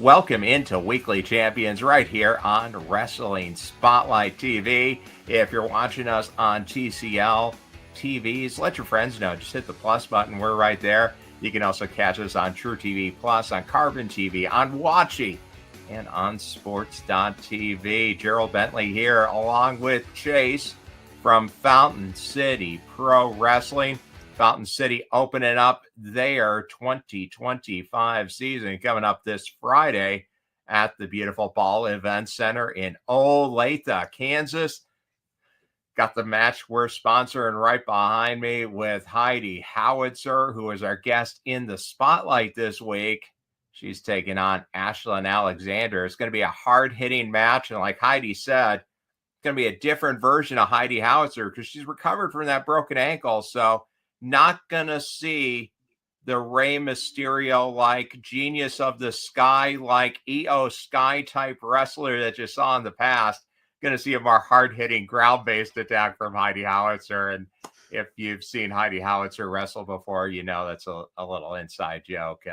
Welcome into Weekly Champions right here on Wrestling Spotlight TV. If you're watching us on TCL TVs, let your friends know. Just hit the plus button. We're right there. You can also catch us on True TV Plus, on Carbon TV, on Watchy, and on Sports.tv. Gerald Bentley here along with Chase from Fountain City Pro Wrestling. Fountain City opening up their 2025 season coming up this Friday at the beautiful Ball Event Center in Olathe, Kansas. Got the match we're sponsoring right behind me with Heidi Howitzer, who is our guest in the spotlight this week. She's taking on Ashlyn Alexander. It's going to be a hard-hitting match, and like Heidi said, it's going to be a different version of Heidi Howitzer because she's recovered from that broken ankle, so not going to see the Rey Mysterio-like Genius of the Sky, like EO Sky type wrestler that you saw in the past. Going to see a more hard-hitting, ground-based attack from Heidi Howitzer. And if you've seen Heidi Howitzer wrestle before, you know that's a little inside joke.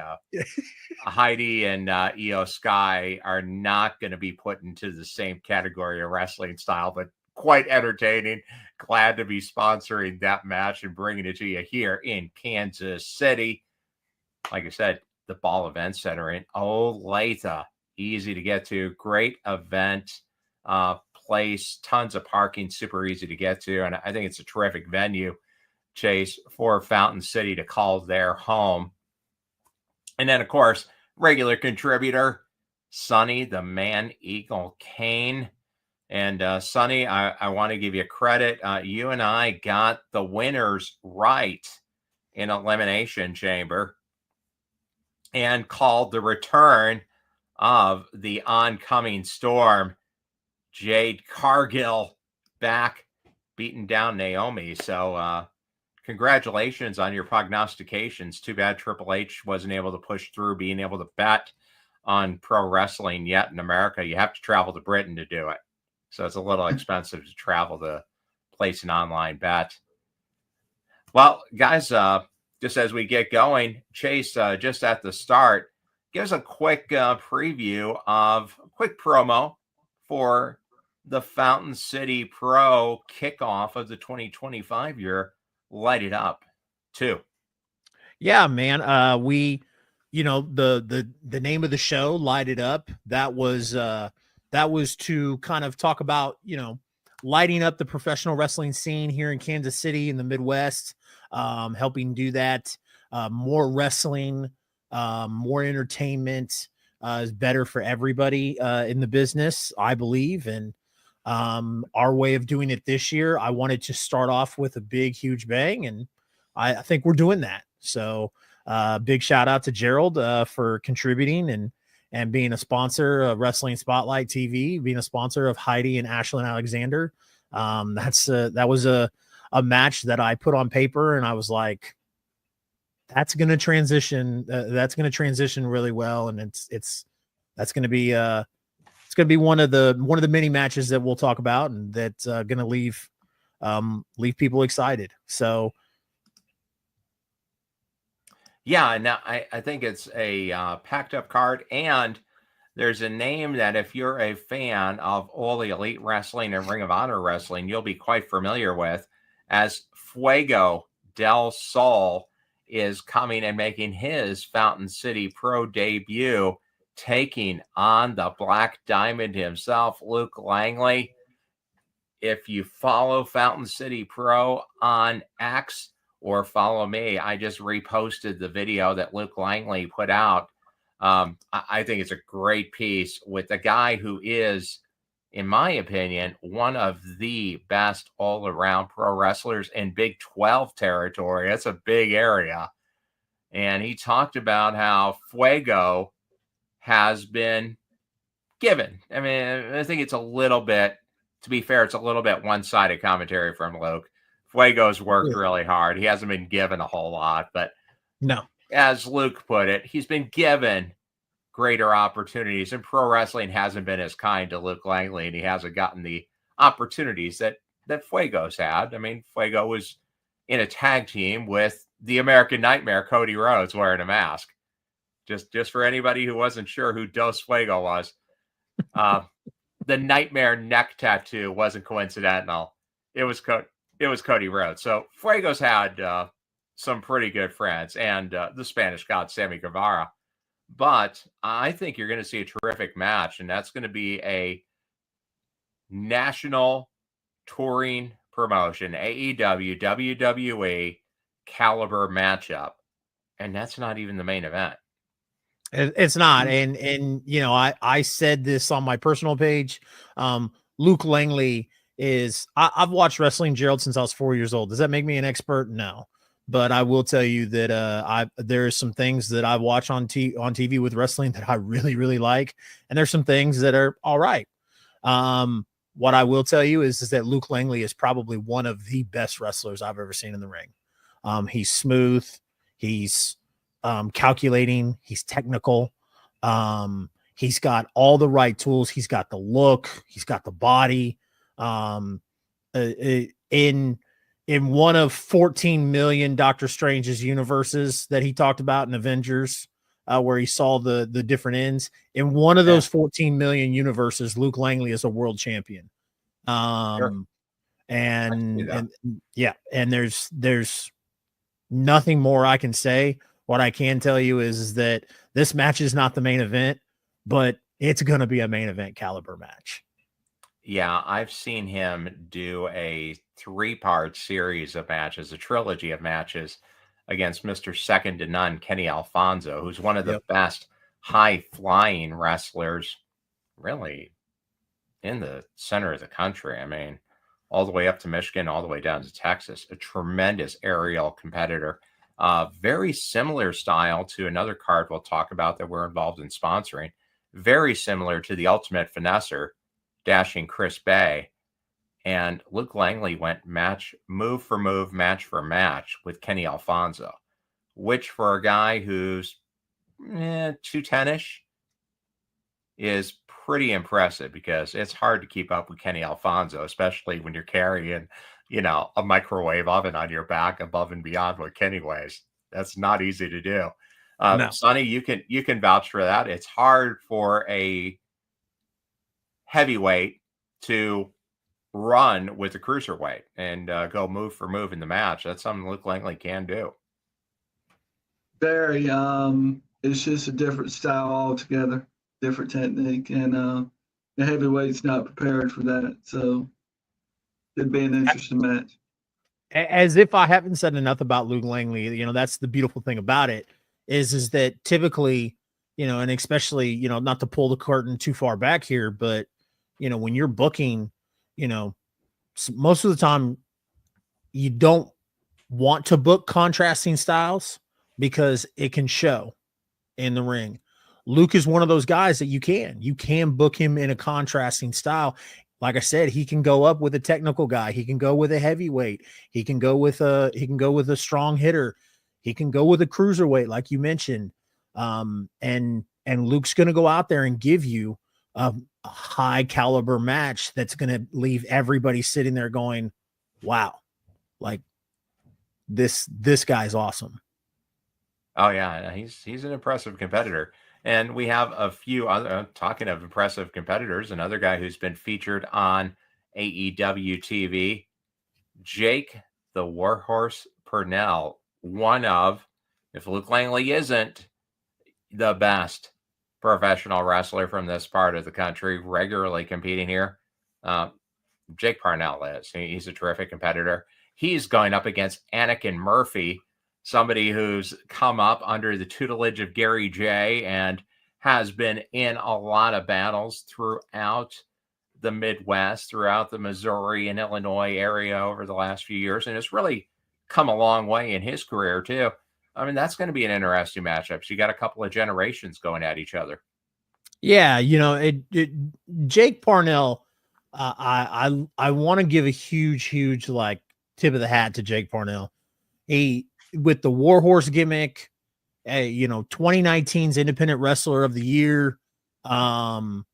Heidi and EO Sky are not going to be put into the same category of wrestling style, but quite entertaining. Glad to be sponsoring that match and bringing it to you here in Kansas City. Like I said, the Ball Event Center in Olathe. Easy to get to. Great event place. Tons of parking. Super easy to get to. And I think it's a terrific venue, Chase, for Fountain City to call their home. And then, of course, regular contributor, Sonny, the Man Eagle Kane. And Sonny, I want to give you credit. You and I got the winners right in Elimination Chamber and called the return of the oncoming storm. Jade Cargill back, beating down Naomi. So congratulations on your prognostications. Too bad Triple H wasn't able to push through being able to bet on pro wrestling yet in America. You have to travel to Britain to do it. So it's a little expensive to travel to place an online bet. Well, guys, just as we get going, Chase, just at the start, give us a quick preview of a quick promo for the Fountain City Pro kickoff of the 2025 year. Light it up, too. Yeah, man. The name of the show, Light It Up, that was to kind of talk about, lighting up the professional wrestling scene here in Kansas City in the Midwest, helping do that. More wrestling, more entertainment is better for everybody in the business, I believe. And our way of doing it this year, I wanted to start off with a big, huge bang, and I think we're doing that. So big shout out to Gerald for contributing and being a sponsor of Wrestling Spotlight TV, being a sponsor of Heidi and Ashlyn Alexander. That was a match that I put on paper, and I was like, that's going to transition. That's going to transition really well. And that's going to be one of the many matches that we'll talk about, and that's going to leave people excited. So, yeah, now I think it's a packed up card, and there's a name that if you're a fan of all the Elite Wrestling and Ring of Honor Wrestling, you'll be quite familiar with, as Fuego del Sol is coming and making his Fountain City Pro debut, taking on the Black Diamond himself, Luke Langley. If you follow Fountain City Pro on X, or follow me, I just reposted the video that Luke Langley put out. I think it's a great piece with a guy who is, in my opinion, one of the best all-around pro wrestlers in Big 12 territory. That's a big area. And he talked about how Fuego has been given. I mean, I think it's a little bit, to be fair, it's a little bit one-sided commentary from Luke. Fuego's worked really hard. He hasn't been given a whole lot, but no, as Luke put it, he's been given greater opportunities, and pro wrestling hasn't been as kind to Luke Langley, and he hasn't gotten the opportunities that Fuego's had. I mean, Fuego was in a tag team with the American Nightmare, Cody Rhodes, wearing a mask. Just for anybody who wasn't sure who Dos Fuego was. The nightmare neck tattoo wasn't coincidental. It was Cody Rhodes. So Fuego's had some pretty good friends, and the Spanish God Sammy Guevara. But I think you're going to see a terrific match, and that's going to be a national touring promotion, AEW, WWE caliber matchup, and that's not even the main event. It's not, and you know, I said this on my personal page. Luke Langley is. I've watched wrestling, Gerald, since I was 4 years old. Does that make me an expert? No, but I will tell you that there's some things that I watch on TV with wrestling that I really really like, and there's some things that are all right. What I will tell you is that Luke Langley is probably one of the best wrestlers I've ever seen in the ring. He's smooth. He's calculating. He's technical. He's got all the right tools. He's got the look. He's got the body. In one of 14 million Doctor Strange's universes that he talked about in Avengers, where he saw the different ends. In one of those 14 million universes, Luke Langley is a world champion. Sure. And yeah, and there's nothing more I can say. What I can tell you is that this match is not the main event, but it's going to be a main event caliber match. Yeah, I've seen him do a 3-part series of matches, a trilogy of matches against Mr. Second to None, Kenny Alfonso, who's one of the best high-flying wrestlers really in the center of the country. I mean, all the way up to Michigan, all the way down to Texas, a tremendous aerial competitor. Very similar style to another card we'll talk about that we're involved in sponsoring. Very similar to the Ultimate Finesser, dashing Chris Bay. And Luke Langley went move for move, match for match with Kenny Alfonso, which for a guy who's 210-ish is pretty impressive, because it's hard to keep up with Kenny Alfonso, especially when you're carrying, a microwave oven on your back above and beyond what Kenny weighs. That's not easy to do. No. Sonny, you can vouch for that. It's hard for a heavyweight to run with a cruiserweight and go move for move in the match. That's something Luke Langley can do. Very. It's just a different style altogether, different technique, and the heavyweight's not prepared for that. So it'd be an interesting match. As if I haven't said enough about Luke Langley, that's the beautiful thing about it is that typically, and especially, not to pull the curtain too far back here, but, when you're booking, most of the time you don't want to book contrasting styles because it can show in the ring. Luke is one of those guys that you can book him in a contrasting style. Like I said, he can go up with a technical guy. He can go with a heavyweight. He can go with a strong hitter. He can go with a cruiserweight, like you mentioned. And Luke's going to go out there and give you a high caliber match that's going to leave everybody sitting there going, wow, like this guy's awesome. Oh yeah, he's an impressive competitor. And we have a few other, talking of impressive competitors, another guy who's been featured on AEW TV, Jake the Warhorse Purnell, one of, if Luke Langley isn't the best professional wrestler from this part of the country, regularly competing here, Jake Parnell is. He's a terrific competitor. He's going up against Anakin Murphy, somebody who's come up under the tutelage of Gary J and has been in a lot of battles throughout the Midwest, throughout the Missouri and Illinois area over the last few years, and has really come a long way in his career too. I mean, that's going to be an interesting matchup. So you got a couple of generations going at each other. Yeah, Jake Parnell, I want to give a huge like tip of the hat to Jake Parnell. He, with the Warhorse gimmick, 2019's Independent Wrestler of the Year, going on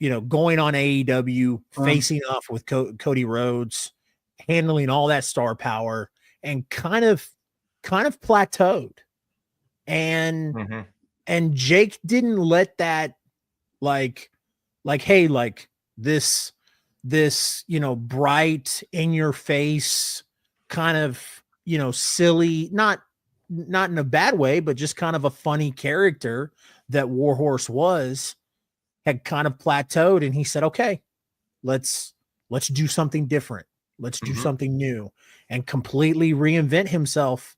AEW, facing off with Cody Rhodes, handling all that star power, and kind of plateaued. And and Jake didn't let that hey, like this bright in your face kind of silly, not in a bad way, but just kind of a funny character that Warhorse was, had kind of plateaued, and he said, okay, let's do something different, let's do something new, and completely reinvent himself.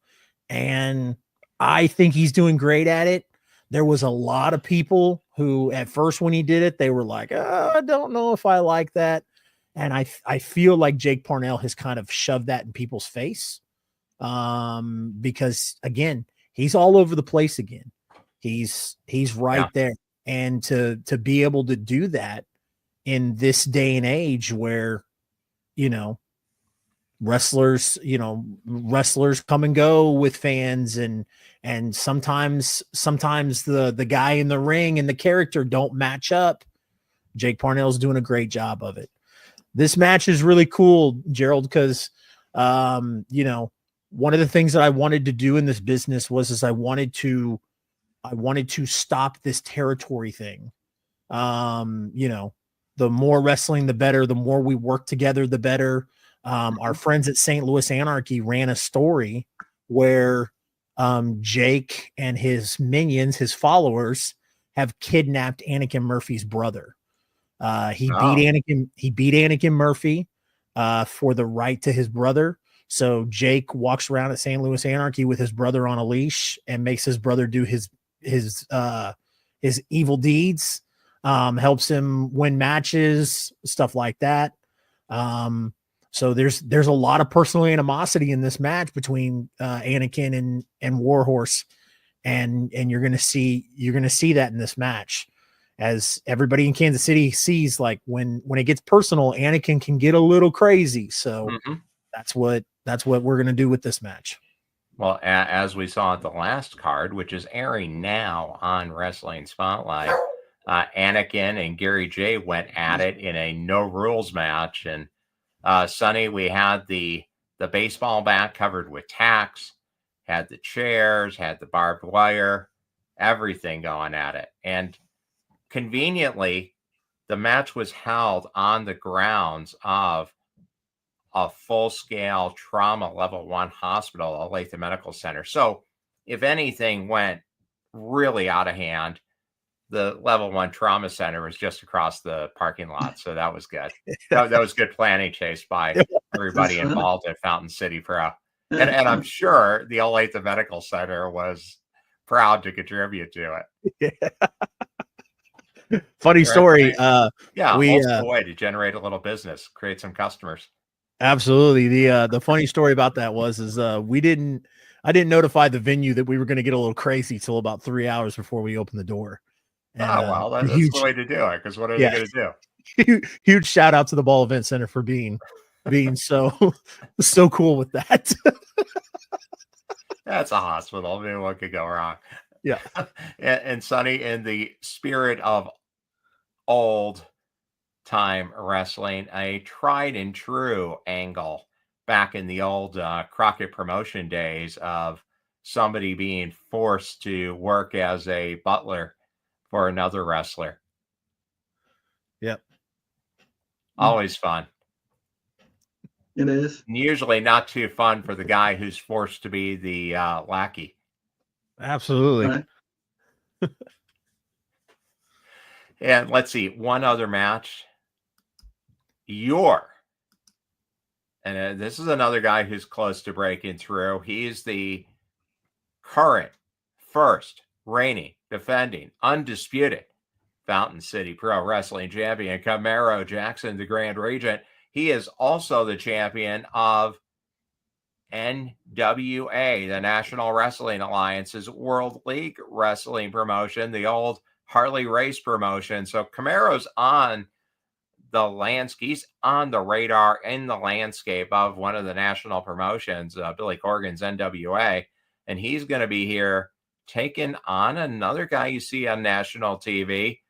And I think he's doing great at it. There was a lot of people who at first when he did it, they were like, I don't know if I like that. And I feel like Jake Parnell has kind of shoved that in people's face. Because again, he's all over the place again. He's right there. And to be able to do that in this day and age where, wrestlers come and go with fans, and sometimes the guy in the ring and the character don't match up. Jake Parnell's doing a great job of it. This match is really cool, Gerald, because one of the things that I wanted to do in this business was I wanted to stop this territory thing. The more wrestling, the better. The more we work together, the better. Our friends at St. Louis Anarchy ran a story where Jake and his minions, his followers, have kidnapped Anakin Murphy's brother. He beat Anakin Murphy for the right to his brother. So Jake walks around at St. Louis Anarchy with his brother on a leash and makes his brother do his evil deeds, helps him win matches, stuff like that. So there's a lot of personal animosity in this match between Anakin and Warhorse, and you're gonna see that in this match, as everybody in Kansas City sees. Like when it gets personal, Anakin can get a little crazy. So that's what we're gonna do with this match. Well, as we saw at the last card, which is airing now on Wrestling Spotlight, Anakin and Gary J went at it in a no rules match. And Sonny, we had the baseball bat covered with tacks, had the chairs, had the barbed wire, everything going at it. And conveniently, the match was held on the grounds of a full-scale trauma level 1 hospital, Olathe Medical Center. So if anything went really out of hand, the level 1 trauma center was just across the parking lot. So that was good. that was good planning, Chase, by everybody involved at Fountain City Pro. And I'm sure the Olathe Medical Center was proud to contribute to it. Funny story. Multiple way to generate a little business, create some customers. Absolutely. The funny story about that is I didn't notify the venue that we were going to get a little crazy till about 3 hours before we opened the door. And, that's the way to do it, because what are they going to do? Huge shout out to the Ball Event Center for being so cool with that. That's a hospital. I mean, what could go wrong? Yeah. And Sonny, in the spirit of old time wrestling, a tried and true angle back in the old Crockett promotion days of somebody being forced to work as a butler for another wrestler. Yep. Always fun. It is. And usually not too fun for the guy who's forced to be the lackey. Absolutely. Right. And let's see, one other match. And this is another guy who's close to breaking through. He's the current first reigning, defending, undisputed Fountain City Pro Wrestling champion, Camaro Jackson, the Grand Regent. He is also the champion of NWA, the National Wrestling Alliance's World League Wrestling promotion, the old Harley Race promotion. So Camaro's on the landscape, he's on the radar in the landscape of one of the national promotions, Billy Corgan's NWA, and he's going to be here taking on another guy you see on national TV,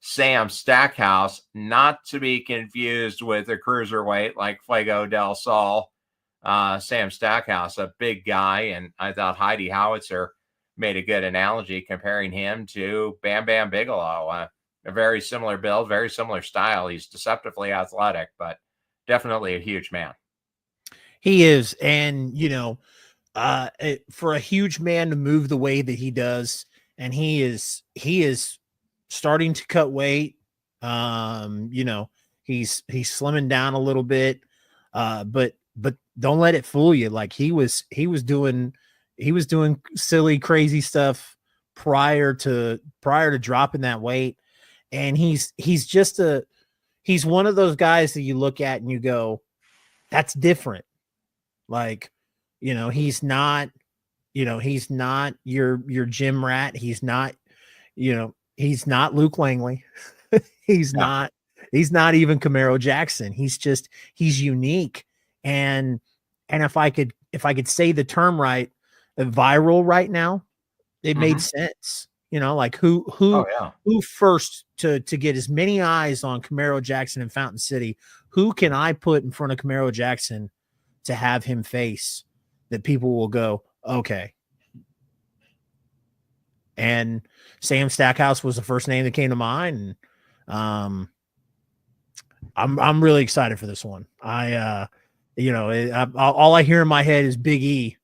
Sam Stackhouse, not to be confused with a cruiserweight like Fuego del Sol. Sam Stackhouse, a big guy, and I thought Heidi Howitzer made a good analogy comparing him to Bam Bam Bigelow. A very similar build, very similar style. He's deceptively athletic, but definitely a huge man. He is. And, for a huge man to move the way that he does, and he is starting to cut weight. He's slimming down a little bit. But don't let it fool you. Like he was doing silly, crazy stuff prior to dropping that weight. And he's one of those guys that you look at and you go, that's different. Like, he's not your gym rat. He's not Luke Langley. He's not even Camaro Jackson. He's unique. And if I could say the term right, viral right now, it made sense. Like who first to get as many eyes on Camaro Jackson in Fountain City, who can I put in front of Camaro Jackson to have him face that people will go, okay. And Sam Stackhouse was the first name that came to mind. And I'm really excited for this one. All I hear in my head is Big E,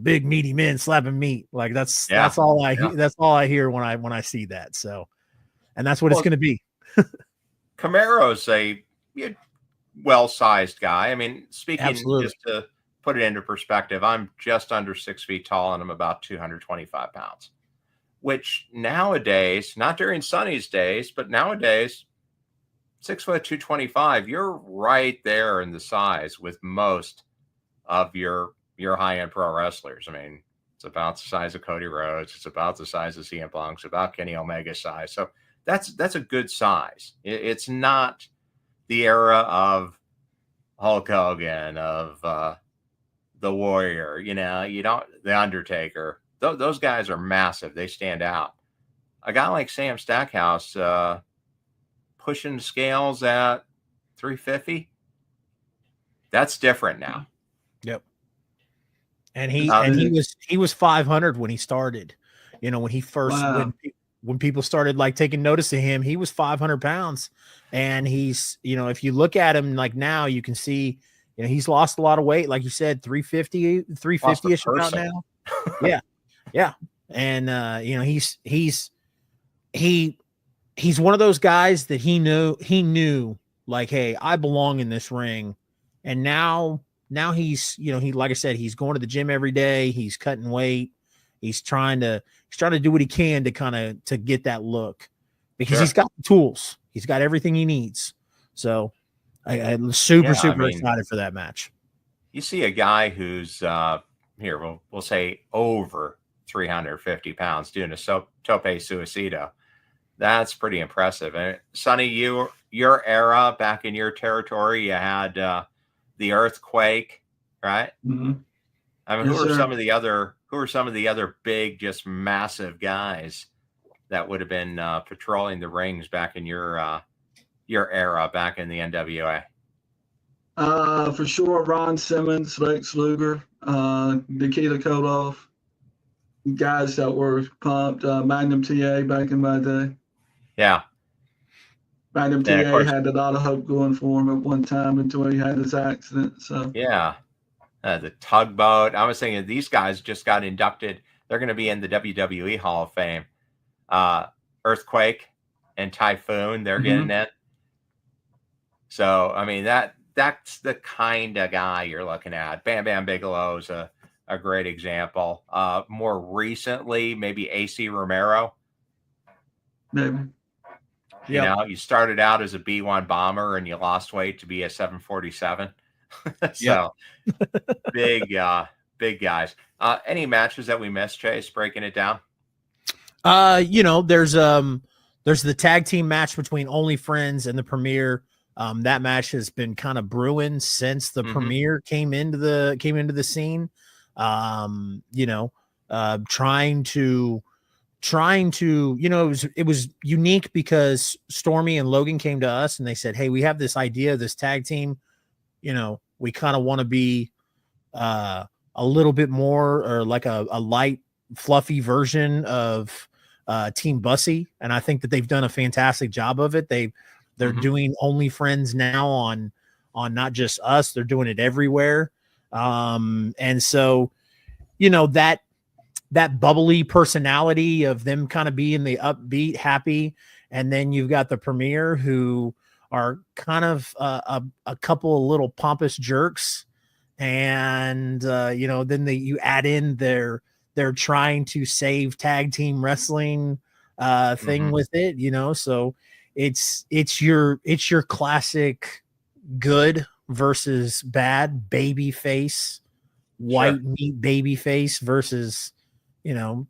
big meaty men slapping meat. Like that's all I hear when I see that. So, and that's what it's going to be. Camaro's a well-sized guy. I mean, speaking Absolutely. Just to put it into perspective, I'm just under 6 feet tall and I'm about 225 pounds, which nowadays, not during Sonny's days, but nowadays, 6 foot 225, you're right there in the size with most of your high-end pro wrestlers. I mean, it's about the size of Cody Rhodes. It's about the size of CM Punk. It's about Kenny Omega's size. So that's a good size. It's not the era of Hulk Hogan, of the Warrior, the Undertaker. Those guys are massive. They stand out. A guy like Sam Stackhouse, pushing scales at 350, that's different now. Yep. And he was 500 when he started. When he first when people started like taking notice of him, he was 500 pounds. And he's, if you look at him like now, you can see, he's lost a lot of weight. Like you said, 350-ish about now. Yeah. Yeah. And he's one of those guys that he knew like, hey, I belong in this ring. And now he's, like I said, he's going to the gym every day. He's cutting weight. He's trying to do what he can to get that look, because he's got the tools. He's got everything he needs. So I'm super excited for that match. You see a guy who's we'll say over 350 pounds doing a tope suicido. That's pretty impressive. And Sonny, your era back in your territory, you had the Earthquake, right? Mm-hmm. I mean, who are some of the other big, just massive guys that would have been patrolling the rings back in your era back in the NWA? For sure, Ron Simmons, Lex Luger, Nikita Koloff, guys that were pumped. Magnum TA back in my day. Yeah. Magnum TA had a lot of hope going for him at one time until he had his accident. So yeah. The Tugboat. I was thinking these guys just got inducted. They're going to be in the WWE Hall of Fame. Earthquake and Typhoon, they're getting in. So, I mean, that's the kind of guy you're looking at. Bam Bam Bigelow's a great example. More recently, maybe AC Romero. Maybe. You started out as a B1 bomber and you lost weight to be a 747. So big guys. Any matches that we missed, Chase, breaking it down? There's the tag team match between Only Friends and the Premier. That match has been kind of brewing since the Premier came into the scene. Trying to, it was unique because Stormy and Logan came to us and they said, hey, we have this idea, this tag team, we kind of want to be a little bit more, or like a light fluffy version of Team Bussy, and I think that they've done a fantastic job of it. They're doing Only Friends now on not just us, they're doing it everywhere. And so, you know, that bubbly personality of them kind of being the upbeat, happy, and then you've got the Premier who are kind of a couple of little pompous jerks, and you know, then you add in they're trying to save tag team wrestling thing with it, you know, so it's your classic good versus bad baby face, white meat baby face versus, you know,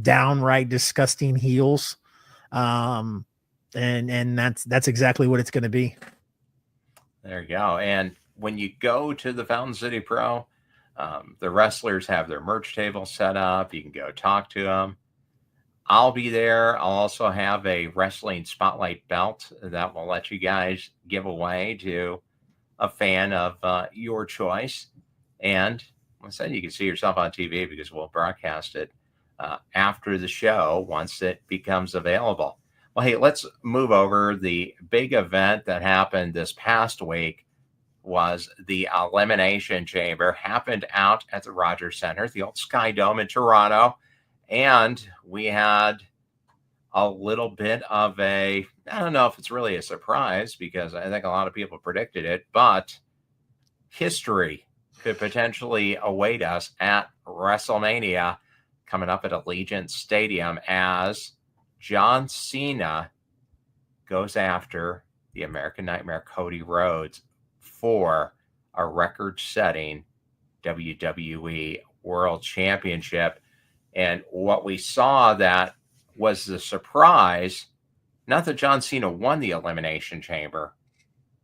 downright disgusting heels. And that's exactly what it's going to be. There you go. And when you go to the Fountain City Pro, the wrestlers have their merch table set up. You can go talk to them. I'll be there. I'll also have a wrestling spotlight belt that will let you guys give away to a fan of your choice. And like I said, you can see yourself on TV because we'll broadcast it after the show once it becomes available. Well, hey, let's move over. The big event that happened this past week was the Elimination Chamber. Happened out at the Rogers Center, the old Sky Dome in Toronto. And we had a little bit of I don't know if it's really a surprise because I think a lot of people predicted it, but history could potentially await us at WrestleMania coming up at Allegiant Stadium as John Cena goes after the American Nightmare Cody Rhodes for a record-setting WWE World Championship. And what we saw that was the surprise, not that John Cena won the Elimination Chamber,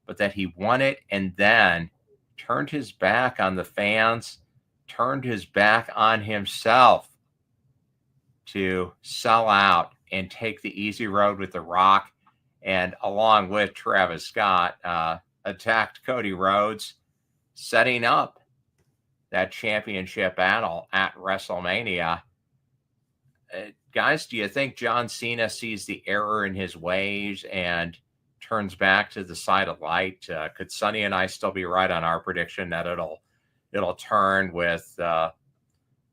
but that he won it and then turned his back on the fans, turned his back on himself to sell out and take the easy road with The Rock, and along with Travis Scott, attacked Cody Rhodes, setting up that championship battle at WrestleMania. Guys, do you think John Cena sees the error in his ways and turns back to the side of light? Could Sonny and I still be right on our prediction that it'll turn with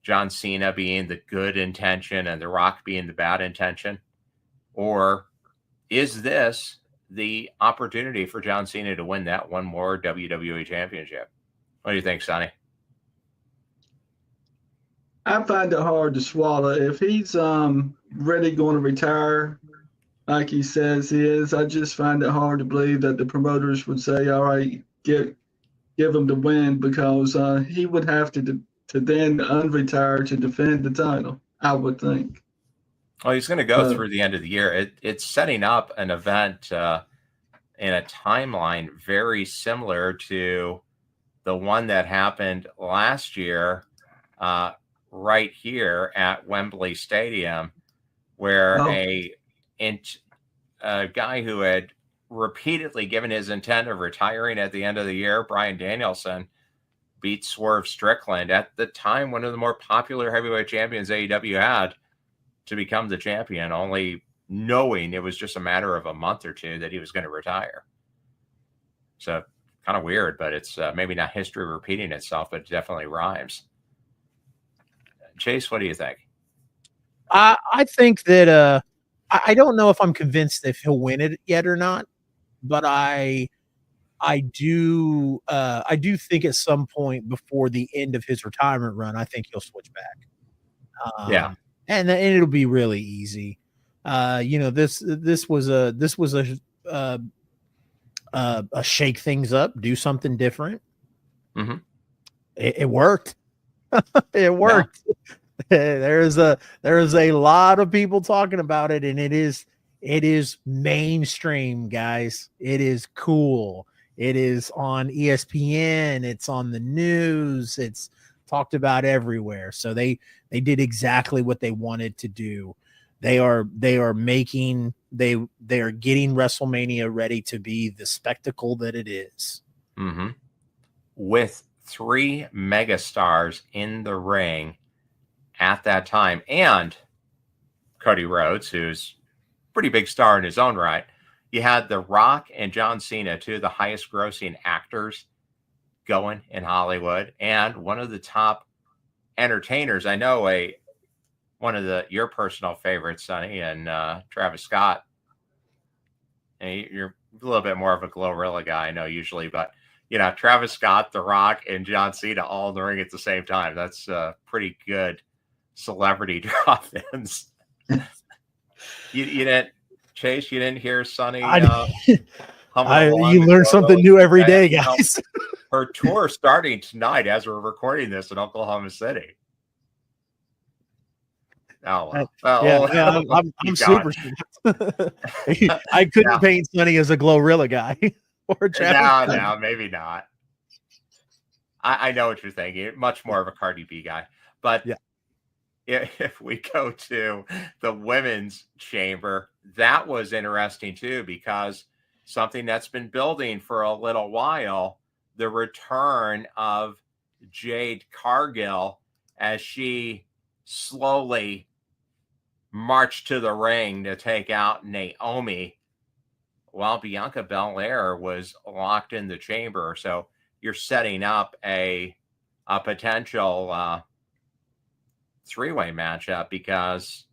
John Cena being the good intention and The Rock being the bad intention? Or is this the opportunity for John Cena to win that one more WWE Championship? What do you think, Sonny? I find it hard to swallow. If he's really going to retire, like he says he is, I just find it hard to believe that the promoters would say, "All right, give him the win," because he would have to then unretire to defend the title, I would think. Well, he's going to go through the end of the year. It's setting up an event in a timeline very similar to the one that happened last year right here at Wembley Stadium, where a guy who had repeatedly given his intent of retiring at the end of the year, Bryan Danielson, beat Swerve Strickland, at the time one of the more popular heavyweight champions AEW had, to become the champion, only knowing it was just a matter of a month or two that he was going to retire. So kind of weird, but it's maybe not history repeating itself, but it definitely rhymes. Chase, what do you think? I think that I don't know if I'm convinced if he'll win it yet or not, but I do think at some point before the end of his retirement run, I think he'll switch back. Yeah. And it'll be really easy. You know, this was a shake things up, do something different. Mm-hmm. It worked. It worked. Yeah. There is a lot of people talking about it, and it is mainstream, guys. It is cool. It is on ESPN. It's on the news. It's talked about everywhere. So they did exactly what they wanted to do. They are getting WrestleMania ready to be the spectacle that it is. Mm-hmm. With 3 megastars in the ring at that time. And Cody Rhodes, who's a pretty big star in his own right. You had The Rock and John Cena, two of the highest grossing actors going in Hollywood, and one of the top entertainers. I know one of your personal favorites, Sonny, and Travis Scott. And you're a little bit more of a Glorilla guy, I know usually, but Travis Scott, The Rock, and John Cena all in the ring at the same time. That's pretty good celebrity drop-ins. you didn't, Chase, you didn't hear Sonny you learn something new every day, guys. Her tour starting tonight as we're recording this in Oklahoma City. Oh, well. I'm super. I couldn't paint Sonny as a Glorilla guy. Or no, maybe not. I know what you're thinking. Much more of a Cardi B guy. But if we go to the women's chamber, that was interesting too, because something that's been building for a little while, the return of Jade Cargill as she slowly marched to the ring to take out Naomi while Bianca Belair was locked in the chamber. So you're setting up a potential three-way matchup, because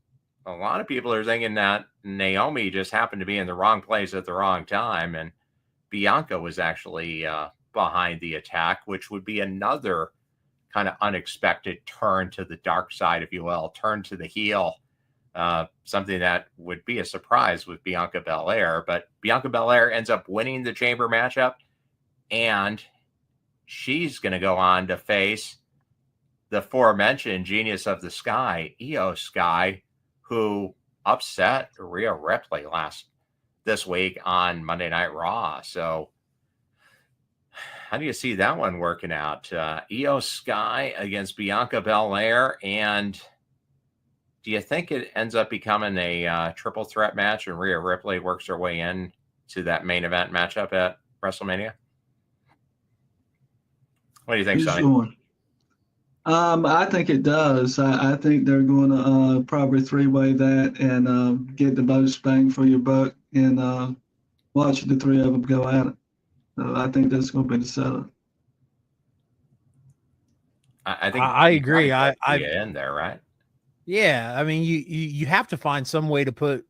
a lot of people are thinking that Naomi just happened to be in the wrong place at the wrong time, and Bianca was actually behind the attack, which would be another kind of unexpected turn to the dark side, if you will, turn to the heel. Something that would be a surprise with Bianca Belair, but Bianca Belair ends up winning the chamber matchup, and she's going to go on to face the aforementioned Genius of the Sky, Io Sky, who upset Rhea Ripley this week on Monday Night Raw. So how do you see that one working out? Io Sky against Bianca Belair, and do you think it ends up becoming a triple threat match and Rhea Ripley works her way in to that main event matchup at WrestleMania? What do you think, Sonny? I think it does. I think they're going to probably three-way that and get the most bang for your buck and watch the three of them go at it. So I think that's going to be the setup. I think I agree. I in there, right? Yeah, I mean, you have to find some way to put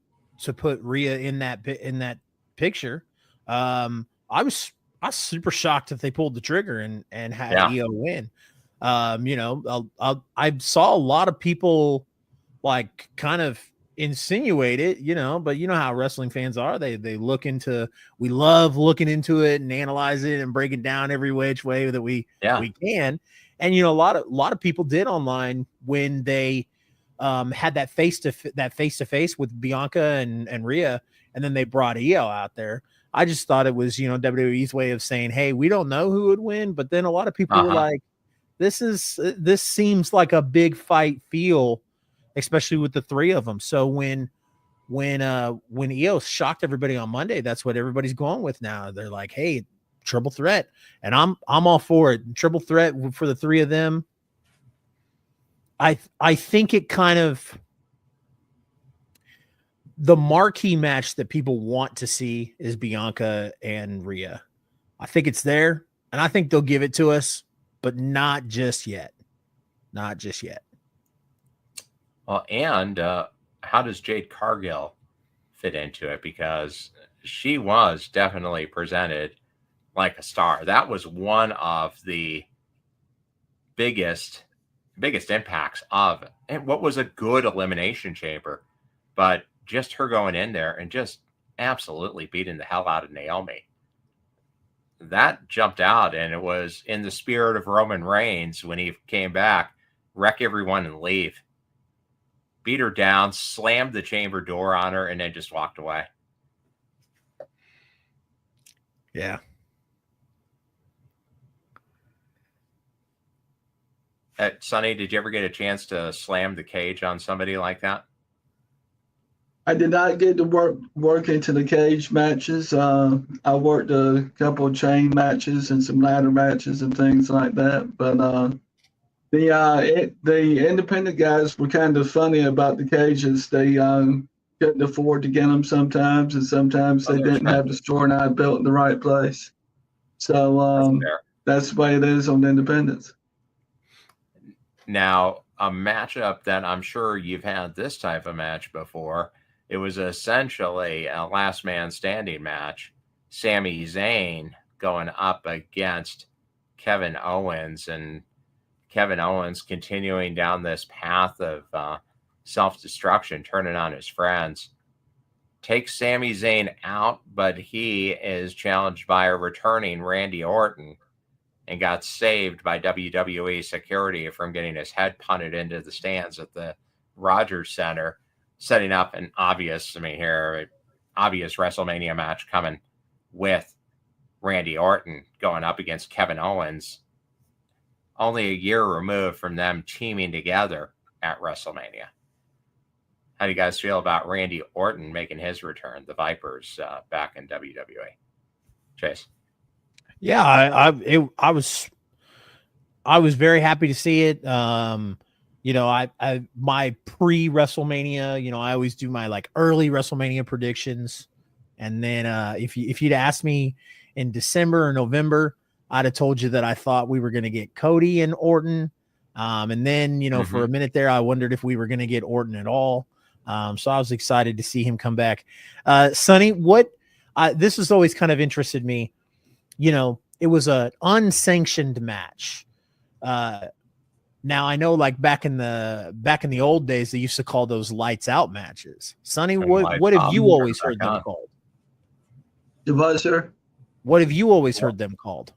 Rhea in that picture. I was super shocked that they pulled the trigger and had Io win. I saw a lot of people like kind of insinuate it, but you know how wrestling fans are. We love looking into it and analyze it and break it down every which way that we can. And a lot of people did online when they had that face to face with Bianca and Rhea, and then they brought Io out there. I just thought it was WWE's way of saying, hey, we don't know who would win, but then a lot of people were like, this seems like a big fight feel, especially with the three of them. So when Io shocked everybody on Monday, that's what everybody's going with now. They're like, hey, triple threat, and I'm all for it. Triple threat for the three of them. I think it kind of, the marquee match that people want to see is Bianca and Rhea. I think it's there, and I think they'll give it to us, but not just yet. Not just yet. Well, and how does Jade Cargill fit into it? Because she was definitely presented like a star. That was one of the biggest impacts of and what was a good Elimination Chamber, but just her going in there and just absolutely beating the hell out of Naomi. That jumped out, and it was in the spirit of Roman Reigns when he came back, wreck everyone and leave. Beat her down, slammed the chamber door on her, and then just walked away. Yeah. Sonny, did you ever get a chance to slam the cage on somebody like that? I did not get to work into the cage matches. I worked a couple of chain matches and some ladder matches and things like that. But The independent guys were kind of funny about the cages. They couldn't afford to get them sometimes, and sometimes they didn't have the store night built in the right place. So that's the way it is on the independents. Now, a matchup that I'm sure you've had this type of match before. It was essentially a last man standing match. Sami Zayn going up against Kevin Owens, and Kevin Owens continuing down this path of self-destruction, turning on his friends. Takes Sami Zayn out, but he is challenged by a returning Randy Orton and got saved by WWE security from getting his head punted into the stands at the Rogers Center, setting up an obvious WrestleMania match coming with Randy Orton going up against Kevin Owens, only a year removed from them teaming together at WrestleMania. How do you guys feel about Randy Orton making his return, the Vipers, back in WWE? Chase? Yeah, I was very happy to see it. My pre-WrestleMania, I always do my like early WrestleMania predictions, and then if you'd asked me in December or November, I'd have told you that I thought we were going to get Cody and Orton, and then for a minute there, I wondered if we were going to get Orton at all. So I was excited to see him come back. Sonny, this has always kind of interested me. It was an unsanctioned match. Now I know, like back in the old days, they used to call those lights out matches. Sonny, what have you always heard them called? Sir? What have you always heard them called?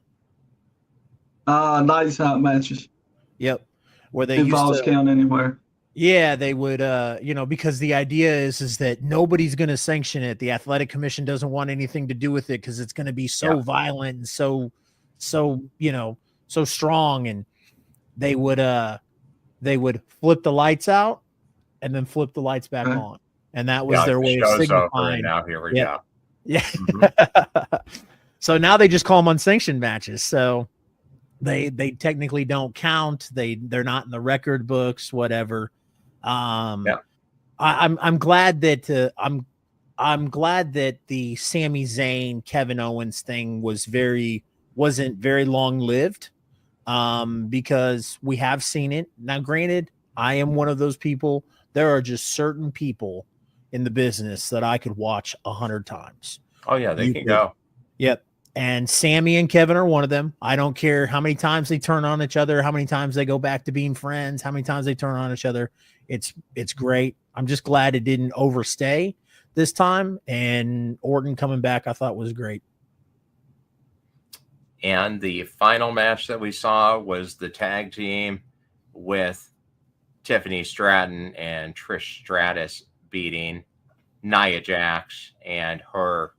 Lights out matches. Yep. Where they involves count anywhere. Yeah, they would, because the idea is that nobody's going to sanction it. The athletic commission doesn't want anything to do with it because it's going to be so violent and so strong. And they would flip the lights out and then flip the lights back on. And that was their way of signifying. Now here we go. Yeah. Mm-hmm. So now they just call them unsanctioned matches. So they technically don't count. They're not in the record books, whatever. I'm glad that I'm glad that the Sami Zayn Kevin Owens thing wasn't very long lived, because we have seen it. Now, granted, I am one of those people. There are just certain people in the business that I could watch 100 times. Oh yeah, they can go. Yep. And Sammy and Kevin are one of them. I don't care how many times they turn on each other, how many times they go back to being friends, how many times they turn on each other. It's great. I'm just glad it didn't overstay this time. And Orton coming back, I thought was great. And the final match that we saw was the tag team with Tiffany Stratton and Trish Stratus beating Nia Jax and her,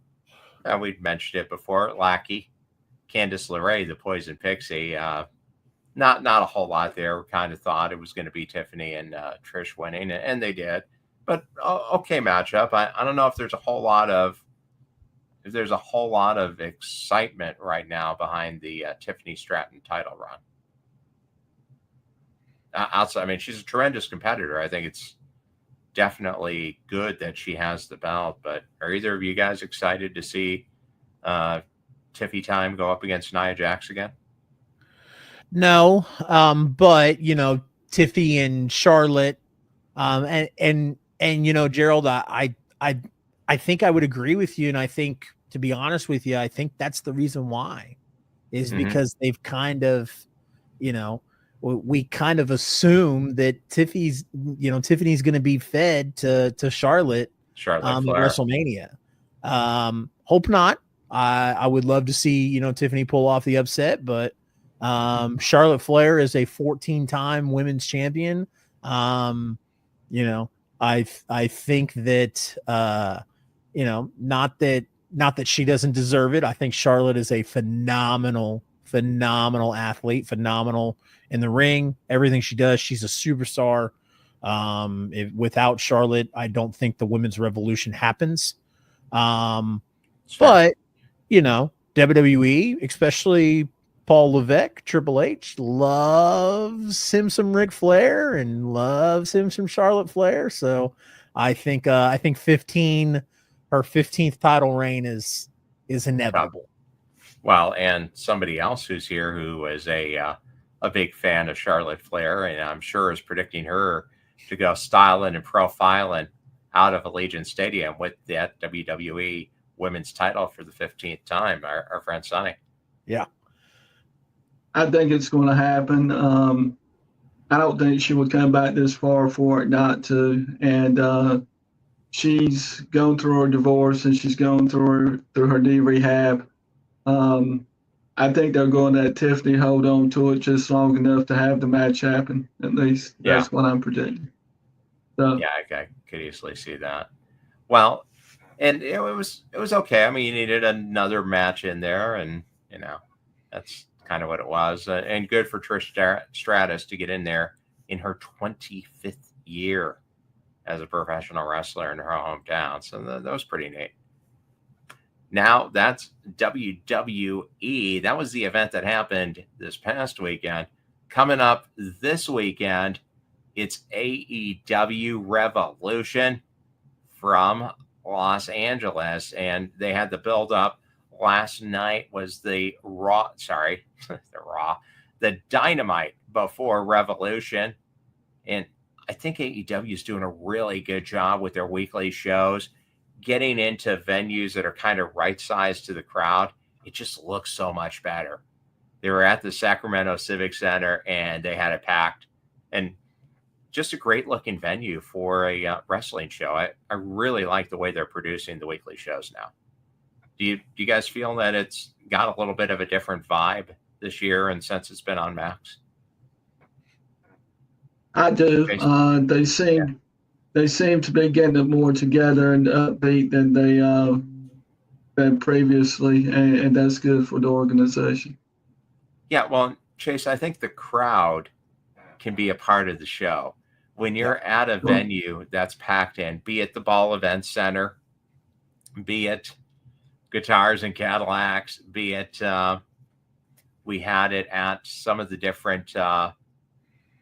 we'd mentioned it before, lackey, Candice LeRae, the Poison Pixie. Not a whole lot there. We kind of thought it was going to be Tiffany and Trish winning, and they did. But okay matchup. I don't know if there's a whole lot of excitement right now behind the Tiffany Stratton title run. Outside, I mean, she's a tremendous competitor. I think it's definitely good that she has the belt. But are either of you guys excited to see Tiffy Time go up against Nia Jax again? No, but Tiffy and Charlotte, and Gerald, I think I would agree with you, and I think, to be honest with you, I think that's the reason why, is because they've kind of, we kind of assume that Tiffany's going to be fed to Charlotte Flair. At WrestleMania. Hope not. I would love to see Tiffany pull off the upset, but Charlotte Flair is a 14-time women's champion. I think that not that she doesn't deserve it. I think Charlotte is a phenomenal athlete, phenomenal in the ring. Everything she does, she's a superstar. Without Charlotte, I don't think the women's revolution happens. But WWE, especially Paul Levesque, Triple H, loves him some Ric Flair and loves him some Charlotte Flair. So I think 15, her 15th title reign is inevitable. Well, and somebody else who's here who is a big fan of Charlotte Flair, and I'm sure is predicting her to go styling and profiling out of Allegiant Stadium with that WWE Women's title for the 15th time. Our friend Sonny. Yeah. I think it's going to happen. I don't think she would come back this far for it not to. And she's gone through her divorce and she's gone through her knee rehab. I think they're going to let Tiffany hold on to it just long enough to have the match happen. At least that's what I'm predicting. So, yeah, I could easily see that. Well, and it was okay. I mean, you needed another match in there, and that's kind of what it was. And good for Trish Stratus to get in there in her 25th year as a professional wrestler in her hometown. So that was pretty neat. Now that's WWE. That was the event that happened this past weekend. Coming up this weekend, it's AEW Revolution from Los Angeles. And they had the build up. Last night was the Dynamite before Revolution. And I think AEW is doing a really good job with their weekly shows, getting into venues that are kind of right sized to the crowd. It just looks so much better. They were at the Sacramento Civic Center and they had it packed, and just a great looking venue for a wrestling show. I really like the way they're producing the weekly shows now. Do you guys feel that it's got a little bit of a different vibe this year and since it's been on Max? I do. They seem to be getting it more together and upbeat than they been previously, and that's good for the organization. Yeah, well, Chase, I think the crowd can be a part of the show. When you're at a venue that's packed in, be it the Ball Event Center, be it Guitars and Cadillacs, be it we had it at some of the different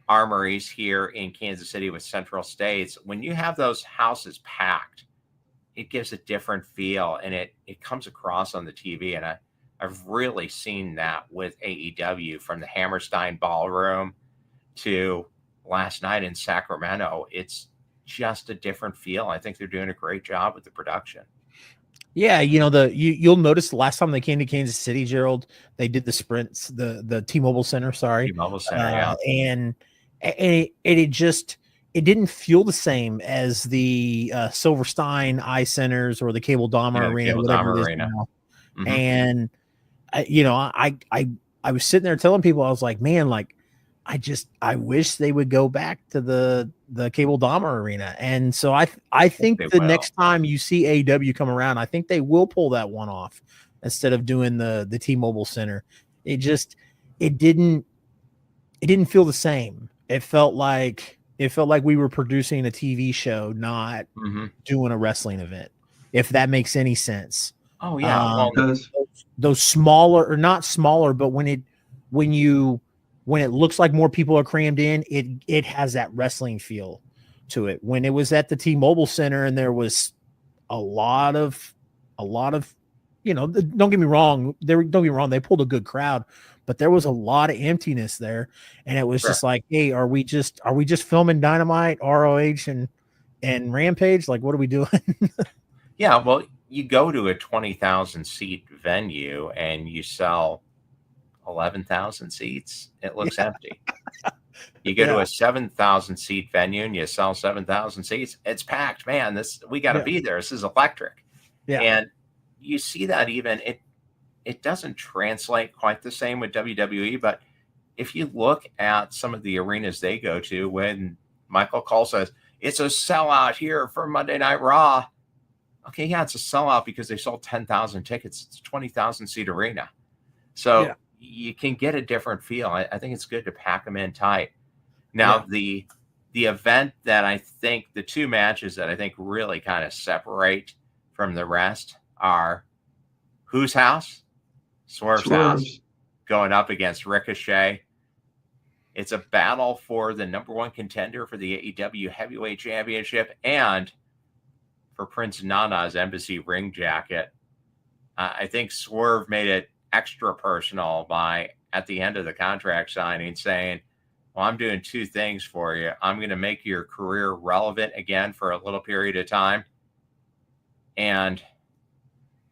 armories here in Kansas City with Central States. When you have those houses packed, it gives a different feel, and it comes across on the TV. And I've really seen that with AEW, from the Hammerstein Ballroom to last night in Sacramento. It's just a different feel. I think they're doing a great job with the production. Yeah, you'll notice the last time they came to Kansas City, Gerald, they did the sprints, the T-Mobile Center, T-Mobile Center, yeah. And it didn't feel the same as the Silverstein Eye Centers or the Cable Dahmer Arena, whatever it is now. Mm-hmm. And I was sitting there telling people, I was like, man, like I wish they would go back to the Cable Dahmer Arena. And so I think the next time you see AEW come around, I think they will pull that one off instead of doing the T-Mobile Center. It didn't feel the same. It felt like we were producing a TV show, not doing a wrestling event, if that makes any sense. Oh yeah. Those smaller, or not smaller, but when it looks like more people are crammed in, it has that wrestling feel to it. When it was at the T-Mobile Center and there was a lot of, don't get me wrong, they pulled a good crowd, but there was a lot of emptiness there, and it was just like, hey, are we just filming Dynamite, ROH, and Rampage? Like, what are we doing? Yeah, well, you go to a 20,000 seat venue and you sell 11,000 seats, it looks empty. You go to a 7,000 seat venue and you sell 7,000 seats, it's packed, man. We got to be there. This is electric. Yeah. And you see that even it doesn't translate quite the same with WWE, but if you look at some of the arenas they go to, when Michael Cole says it's a sellout here for Monday Night Raw, okay, yeah, it's a sellout because they sold 10,000 tickets. It's a 20,000 seat arena. So you can get a different feel. I think it's good to pack them in tight. Now, the event that I think, the two matches that I think really kind of separate from the rest are Whose House? Swerve's House. going up against Ricochet. It's a battle for the number one contender for the AEW Heavyweight Championship and for Prince Nana's Embassy ring jacket. I think Swerve made it extra personal by, at the end of the contract signing, saying, well, I'm doing two things for you. I'm going to make your career relevant again for a little period of time and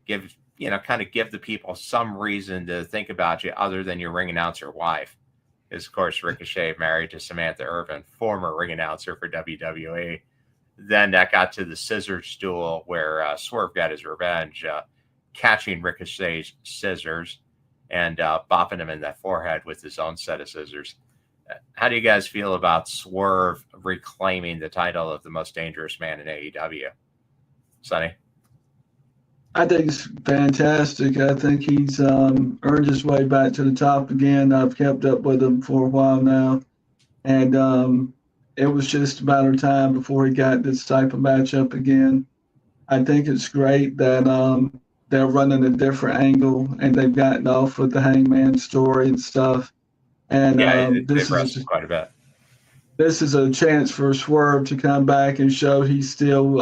give the people some reason to think about you other than your ring announcer wife. Is, of course, Ricochet married to Samantha Irvin, former ring announcer for WWE. Then that got to the scissor stool where Swerve got his revenge, catching Ricochet's scissors and bopping him in the forehead with his own set of scissors. How do you guys feel about Swerve reclaiming the title of the most dangerous man in AEW? Sonny? I think it's fantastic. I think he's earned his way back to the top again. I've kept up with him for a while now. And it was just a matter of time before he got this type of matchup again. I think it's great that they're running a different angle and they've gotten off with the Hangman story and stuff. And they've wrestled quite a bit. This is a chance for Swerve to come back and show he's still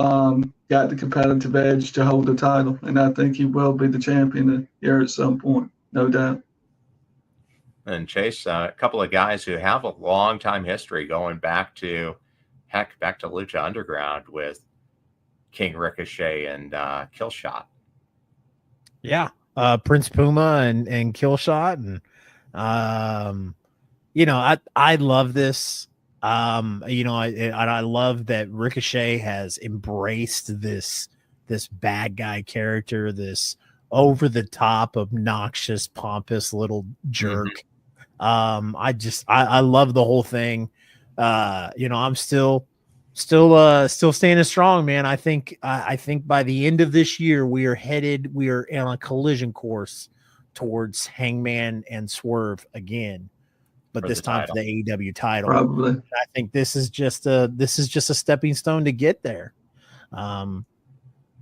got the competitive edge to hold the title. And I think he will be the champion here at some point, no doubt. And Chase, a couple of guys who have a long time history going back to Lucha Underground with King Ricochet and Killshot. Yeah. Prince Puma and Killshot. And, I love this. I love that Ricochet has embraced this bad guy character, this over the top, obnoxious, pompous little jerk. Mm-hmm. I love the whole thing. I'm still standing strong, man. I think by the end of this year, we are on a collision course towards Hangman and Swerve again. But this time for the AEW title. Probably. I think this is just a stepping stone to get there.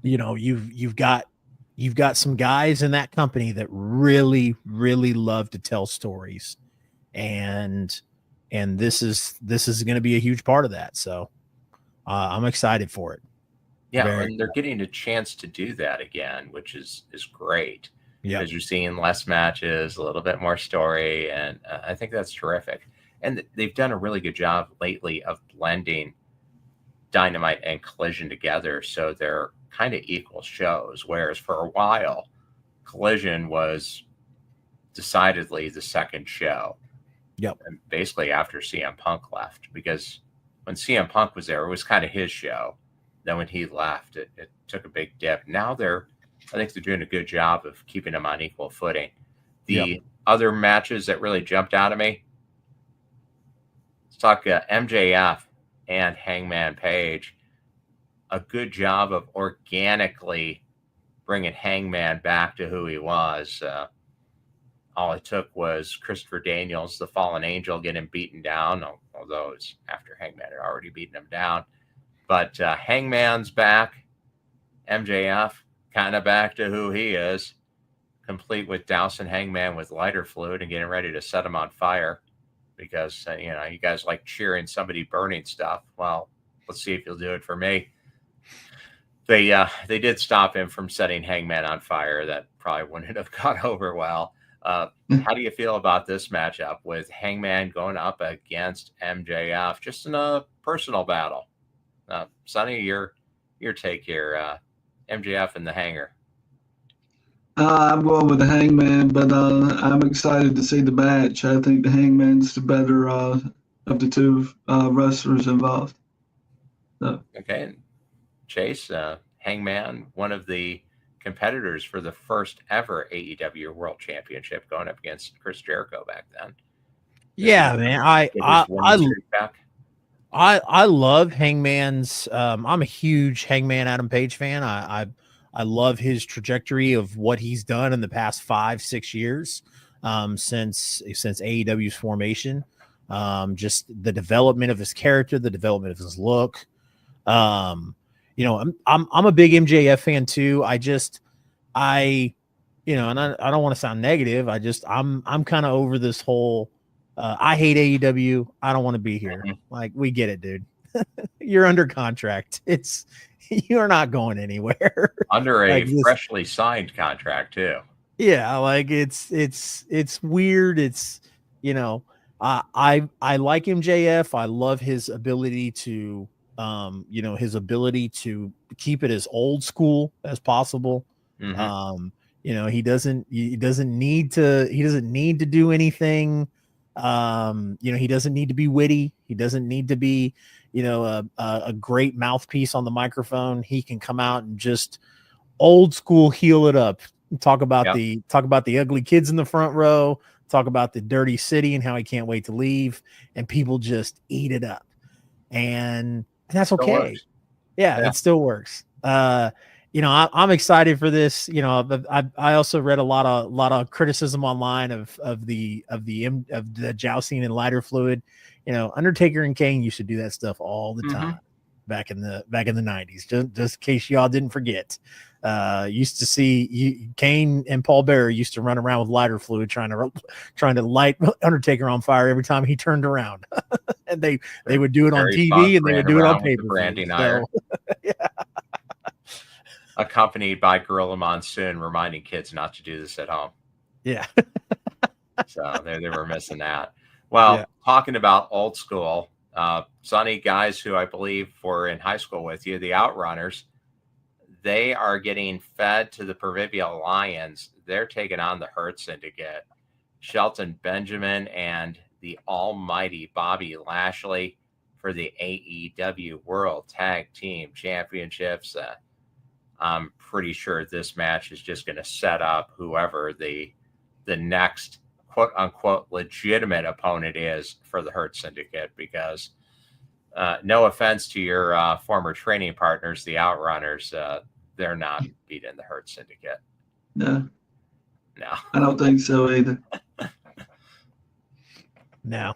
You've got some guys in that company that really, really love to tell stories. And this is going to be a huge part of that. So I'm excited for it. Yeah, and they're getting a chance to do that again, which is great. Yeah, because you're seeing less matches, a little bit more story, and I think that's terrific. And they've done a really good job lately of blending Dynamite and Collision together, so they're kind of equal shows. Whereas for a while, Collision was decidedly the second show. Yep. And basically after CM Punk left, because when CM Punk was there, it was kind of his show. Then when he left, it took a big dip. Now I think they're doing a good job of keeping them on equal footing. The other matches that really jumped out at me, let's talk MJF and Hangman Page. A good job of organically bringing Hangman back to who he was. All it took was Christopher Daniels, the fallen angel, getting beaten down, although it's after Hangman had already beaten him down. But Hangman's back, MJF kind of back to who he is, complete with dousing Hangman with lighter fluid and getting ready to set him on fire because, you guys like cheering somebody burning stuff. Well, let's see if you'll do it for me. They did stop him from setting Hangman on fire. That probably wouldn't have gone over well. How do you feel about this matchup with Hangman going up against MJF just in a personal battle? Sonny, your take here. MJF and the Hanger. I'm going with the Hangman, but I'm excited to see the match. I think the Hangman's the better of the two wrestlers involved. So. Okay. And Chase, Hangman, one of the competitors for the first ever AEW World Championship, going up against Chris Jericho back then. Yeah, man. I love Hangman's. I'm a huge Hangman Adam Page fan. I love his trajectory of what he's done in the past 5-6 years since AEW's formation. Just the development of his character, the development of his look. I'm a big MJF fan too. you know, and I don't want to sound negative. I'm kind of over this whole. I hate AEW. I don't want to be here. Mhm. Like, we get it, dude. You're under contract. You're not going anywhere. Under a Like this, freshly signed contract too. yeah. Like it's weird. It's, you know, I like MJF. I love his ability to, you know, his ability to keep it as old school as possible. Mhm. You know, he doesn't need to do anything. You know, he doesn't need to be witty. He doesn't need to be, you know, a great mouthpiece on the microphone. He can come out and just old school heel it up. Talk about Yep. the ugly kids in the front row. Talk about the dirty city and how he can't wait to leave, and people just eat it up, and that's Still okay. works. Yeah, Yeah. it still works. You know, I'm excited for this. You know, I also read a lot of criticism online of the jousting and lighter fluid. You know, Undertaker and Kane used to do that stuff all the time back in the 90s. Just in case y'all didn't forget. Used to see Kane and Paul Bearer used to run around with lighter fluid trying to light Undertaker on fire every time he turned around. And they would do it on Terry TV Funk and they would ran do it on around with the pay-per-view. branding So, iron, accompanied by Gorilla Monsoon reminding kids not to do this at home. yeah. So they were missing that. Yeah. Well, talking about old school, Sonny, guys who I believe were in high school with you, the Outrunners, they are getting fed to the proverbial lions. They're taking on the Hurt Syndicate. Shelton Benjamin and the almighty Bobby Lashley for the AEW World Tag Team Championships. I'm pretty sure this match is just going to set up whoever the next quote unquote legitimate opponent is for the Hurt Syndicate, because no offense to your former training partners, the Outrunners, they're not beating the Hurt Syndicate. No, No. I don't think so either. No.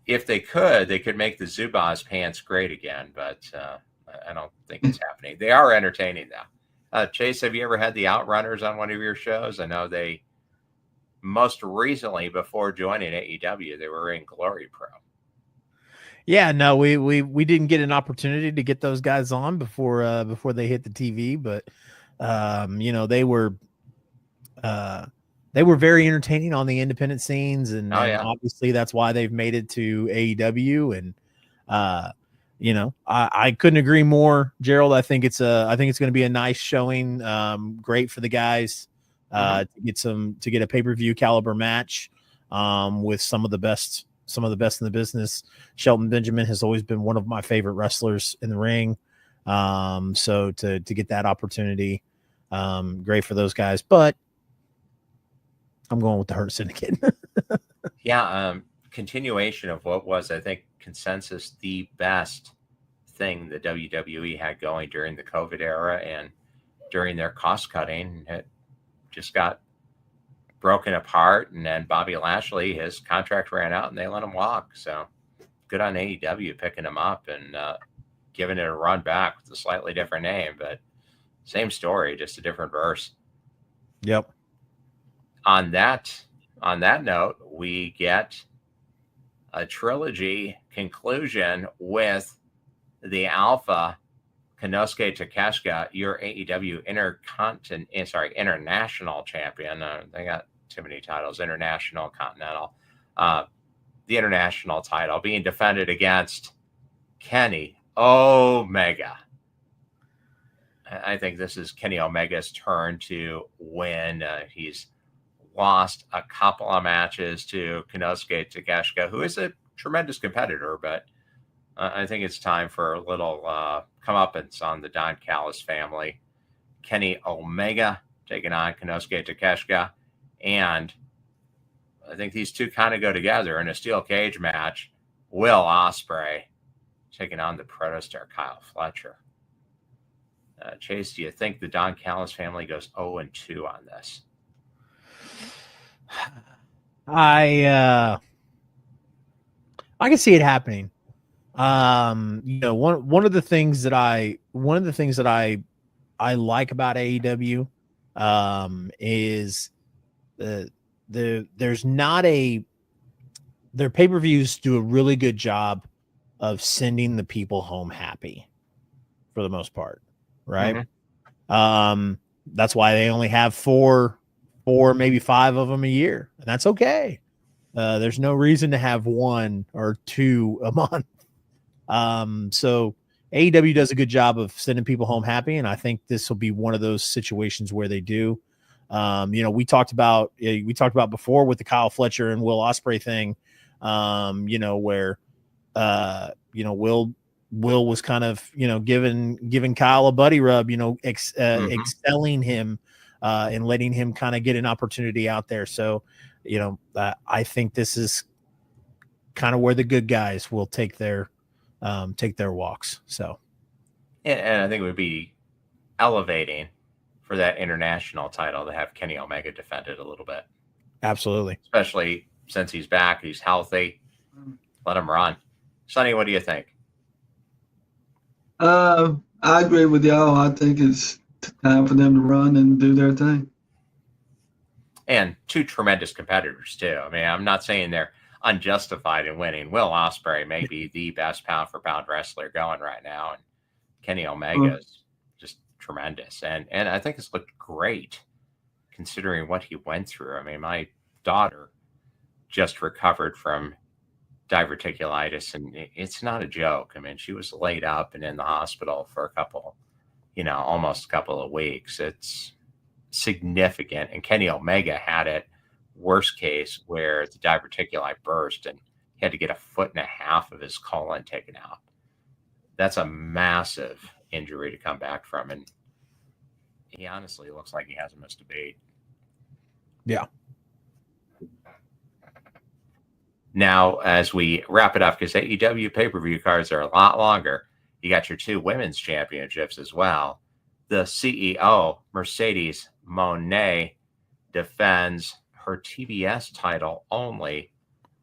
If they could make the Zubaz pants great again, but I don't think it's happening. They are entertaining though. Chase, have you ever had the Outrunners on one of your shows? I know they most recently, before joining AEW, they were in Glory Pro. Yeah, no, we didn't get an opportunity to get those guys on before they hit the TV, but you know, they were very entertaining on the independent scenes, and obviously that's why they've made it to AEW. And you know, I couldn't agree more, Gerald. I think it's going to be a nice showing. Great for the guys to get a pay-per-view caliber match with some of the best in the business. Shelton Benjamin has always been one of my favorite wrestlers in the ring. So to get that opportunity, great for those guys. But I'm going with the Hurt Syndicate. Continuation of what was, I think, consensus the best thing the WWE had going during the COVID era and during their cost cutting. It just got broken apart, and then Bobby Lashley, his contract ran out and they let him walk. So good on AEW picking him up and giving it a run back with a slightly different name, but same story, just a different verse. Yep. On that note, we get a trilogy conclusion with the Alpha Konosuke Takeshita, your AEW international champion. They got too many titles: international, continental. The international title being defended against Kenny Omega. I think this is Kenny Omega's turn to win. He's lost a couple of matches to Konosuke Takeshita, who is a tremendous competitor, but I think it's time for a little comeuppance on the Don Callis family. Kenny Omega taking on Konosuke Takeshita, and I think these two kind of go together in a steel cage match. Will Ospreay taking on the Protostar Kyle Fletcher. Chase, do you think the Don Callis family goes 0-2 on this? I can see it happening. You know, one of the things that I like about AEW, is there's not a their pay-per-views do a really good job of sending the people home happy for the most part, right? That's why they only have four, maybe 5 of them a year, and that's okay. There's no reason to have 1 or 2 a month. So AEW does a good job of sending people home happy, and I think this will be one of those situations where they do. We talked about before with the Kyle Fletcher and Will Ospreay thing, where Will was kind of giving Kyle a buddy rub, excelling him and letting him kind of get an opportunity out there. So I think this is kind of where the good guys will take their walks. So and I think it would be elevating for that international title to have Kenny Omega defended a little bit. Absolutely. Especially since he's back, he's healthy. Let him run. Sonny, what do you think? I agree with y'all. I think it's time for them to run and do their thing. And 2 tremendous competitors, too. I mean, I'm not saying they're unjustified in winning. Will Ospreay may be the best pound-for-pound wrestler going right now, and Kenny Omega is just tremendous. And I think it's looked great considering what he went through. I mean, my daughter just recovered from diverticulitis, and it's not a joke. I mean, she was laid up and in the hospital for almost a couple of weeks. It's significant. And Kenny Omega had it worst case where the diverticuli burst and he had to get 1.5 feet of his colon taken out. That's a massive injury to come back from. And he honestly looks like he hasn't missed a beat. Yeah. Now, as we wrap it up, because AEW pay-per-view cards are a lot longer, you got your 2 women's championships as well. The CEO, Mercedes Moné, defends her TBS title only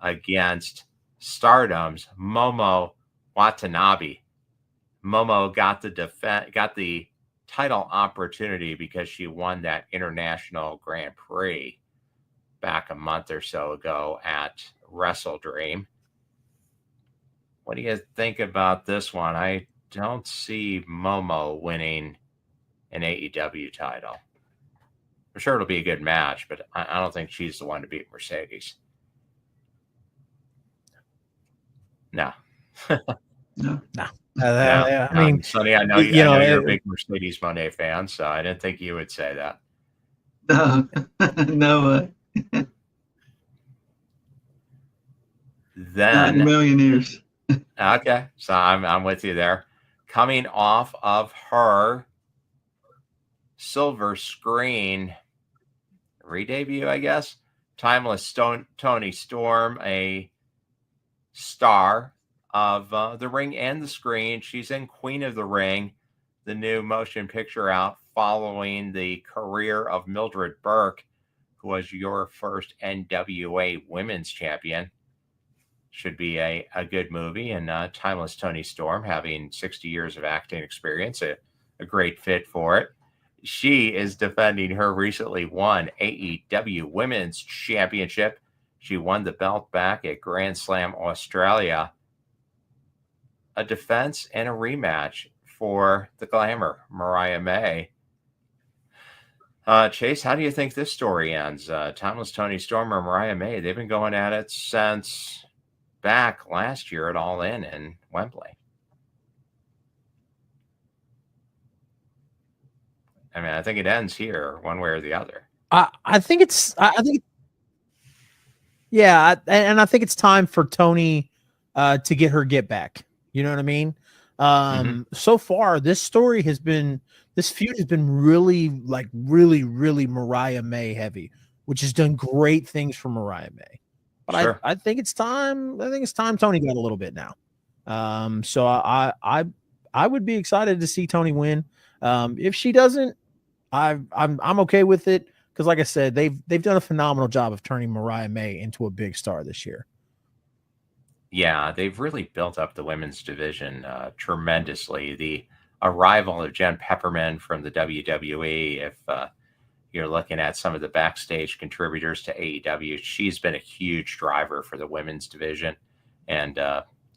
against Stardom's Momo Watanabe. Momo got the title opportunity because she won that International Grand Prix back a month or so ago at Wrestle Dream. What do you think about this one? I don't see Momo winning an AEW title. I'm sure it'll be a good match, but I don't think she's the one to beat Mercedes. No. No. I mean, Sonny, I know you're a big Mercedes Moné fan, so I didn't think you would say that. No, no. Then not in a million years. Okay, so I'm with you there. Coming off of her silver screen re-debut, I guess, Timeless Tony Storm, a star of the ring and the screen. She's in Queen of the Ring, the new motion picture out following the career of Mildred Burke, who was your first NWA Women's Champion. Should be a good movie, and Timeless Tony Storm, having 60 years of acting experience, a great fit for it. She is defending her recently won AEW Women's Championship. She won the belt back at Grand Slam Australia. A defense and a rematch for the Glamour, Mariah May. Chase, how do you think this story ends? Timeless Tony Storm or Mariah May? They've been going at it since back last year at All In Wembley. I mean, I think it ends here one way or the other. I think I think it's time for Tony to get her get back. You know what I mean? So far, this feud has been really Mariah May heavy, which has done great things for Mariah May. But sure. I think it's time. I think it's time Tony got a little bit now. So I would be excited to see Tony win. If she doesn't, I'm okay with it, because like I said, they've done a phenomenal job of turning Mariah May into a big star this year. Yeah, they've really built up the women's division tremendously. The arrival of Jen Pepperman from the WWE, if you're looking at some of the backstage contributors to AEW. She's been a huge driver for the women's division. And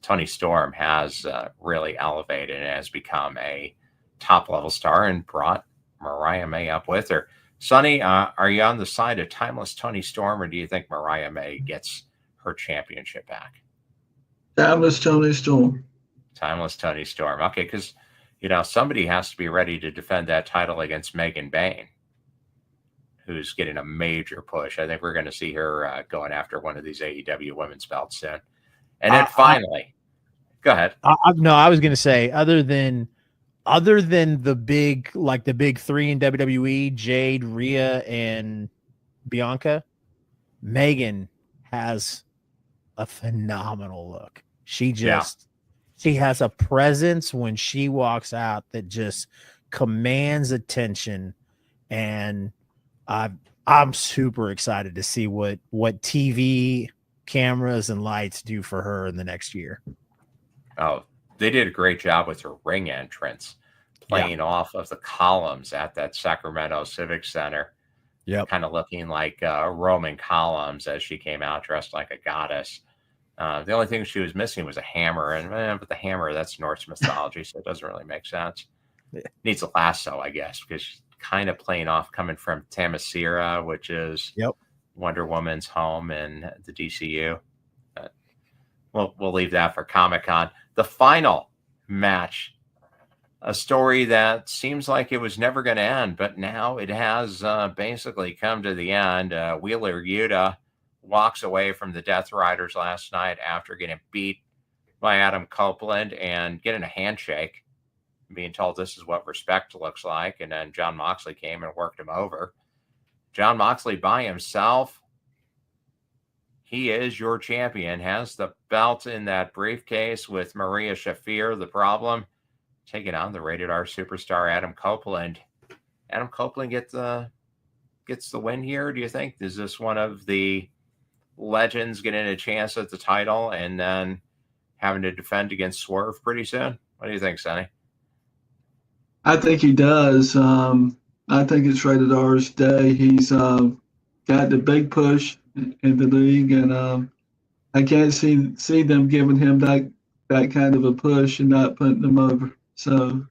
Tony Storm has really elevated and has become a top-level star and brought Mariah May up with her. Sonny, are you on the side of timeless Tony Storm, or do you think Mariah May gets her championship back? Timeless Tony Storm. Timeless Tony Storm. Okay, because, somebody has to be ready to defend that title against Megan Bayne, who's getting a major push. I think we're going to see her going after one of these AEW women's belts soon. And then finally, go ahead. No, I was going to say, other than the big three in WWE, Jade, Rhea, and Bianca, Megan has a phenomenal look. She has a presence when she walks out that just commands attention, and I'm super excited to see what TV cameras and lights do for her in the next year. Oh, they did a great job with her ring entrance, playing off of the columns at that Sacramento Civic Center. Yeah, kind of looking like Roman columns as she came out dressed like a goddess. The only thing she was missing was a hammer, but the hammer, that's Norse mythology, so it doesn't really make sense. Needs a lasso, I guess, because she's kind of playing off coming from Themyscira, which is Wonder Woman's home in the DCU. We'll leave that for Comic-Con. The final match, a story that seems like it was never going to end, but now it has basically come to the end. Wheeler Yuta walks away from the Death Riders last night after getting beat by Adam Copeland and getting a handshake, being told this is what respect looks like. And then Jon Moxley came and worked him over. Jon Moxley by himself, he is your champion, has the belt in that briefcase with Maria Shafir. The Problem taking on the Rated R superstar Adam Copeland. Adam Copeland gets the win here, do you think? Is this one of the legends getting a chance at the title and then having to defend against Swerve pretty soon? What do you think, Sonny? I think he does. I think it's Rated R's day. He's got the big push in the league, and I can't see them giving him that kind of a push and not putting them over. So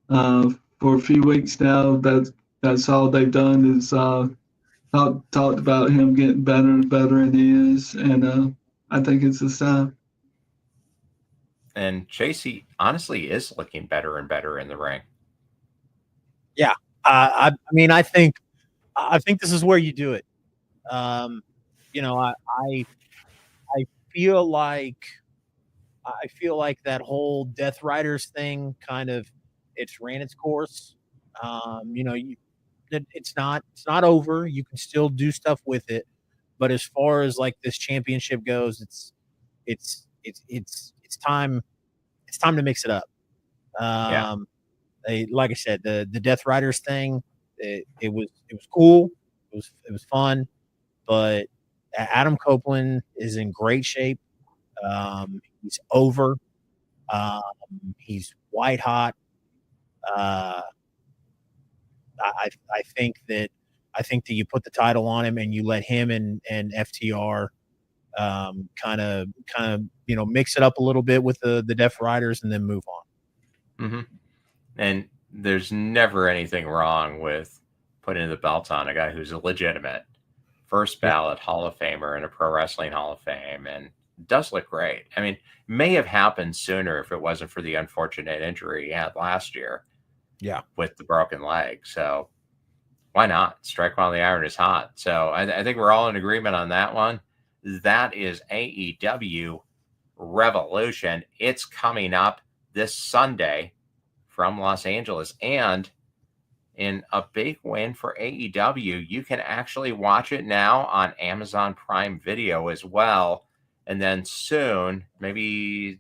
for a few weeks now, that's all they've done is talked about him getting better and better, and he is. And I think it's his time. And Chasey honestly is looking better and better in the ring. Yeah, I mean, I think this is where you do it. I feel like that whole Death Riders thing it's ran its course. It's not over. You can still do stuff with it, but as far as like this championship goes, it's time to mix it up. Like I said, the Death Riders thing, it was cool. It was fun, but Adam Copeland is in great shape. He's over. He's white hot. I think that you put the title on him and you let him and FTR kind of mix it up a little bit with the Death Riders and then move on. Mm-hmm. And there's never anything wrong with putting the belt on a guy who's a legitimate first ballot Hall of Famer in a Pro Wrestling Hall of Fame and does look great. I mean, may have happened sooner if it wasn't for the unfortunate injury he had last year. Yeah, with the broken leg. So why not strike while the iron is hot? So I think we're all in agreement on that one. That is AEW Revolution. It's coming up this Sunday from Los Angeles. And in a big win for AEW, you can actually watch it now on Amazon Prime Video as well. And then soon, maybe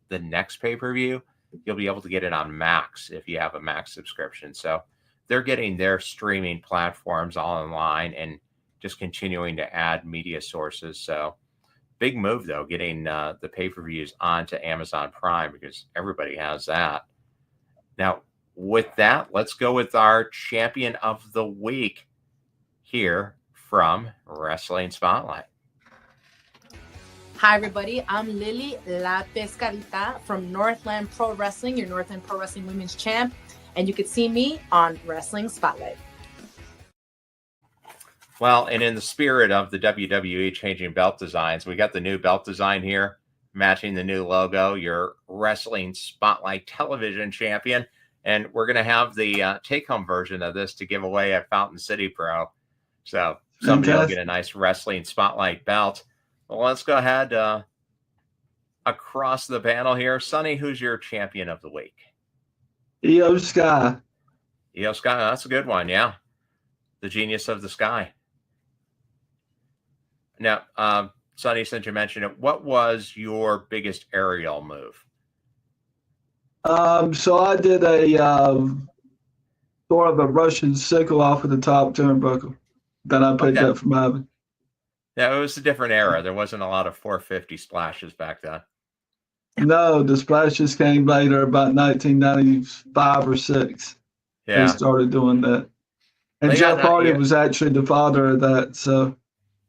the next pay-per-view, you'll be able to get it on Max if you have a Max subscription. So they're getting their streaming platforms all in line and just continuing to add media sources. So big move, though, getting the pay-per-views onto Amazon Prime because everybody has that. Now, with that, let's go with our champion of the week. hear from Wrestling Spotlight. Hi, everybody. I'm Lily La Pescadita from Northland Pro Wrestling, your Northland Pro Wrestling Women's Champ, and you can see me on Wrestling Spotlight. Well, and in the spirit of the WWE changing belt designs, we got the new belt design here, matching the new logo, your Wrestling Spotlight Television Champion. And we're going to have the take-home version of this to give away at Fountain City Pro. So somebody will get a nice Wrestling Spotlight belt. Well, let's go ahead across the panel here. Sonny, who's your champion of the week? Io Sky. Io Sky, that's a good one, yeah. The genius of the sky. Now, Sonny, since you mentioned it, what was your biggest aerial move? So I did a sort of a Russian sickle off of the top turnbuckle that I picked up from Ivan. Yeah, it was a different era. There wasn't a lot of 450 splashes back then. No, the splashes came later, about 1995 or 6. Yeah. They started doing that. And Jeff Hardy was actually the father of that. So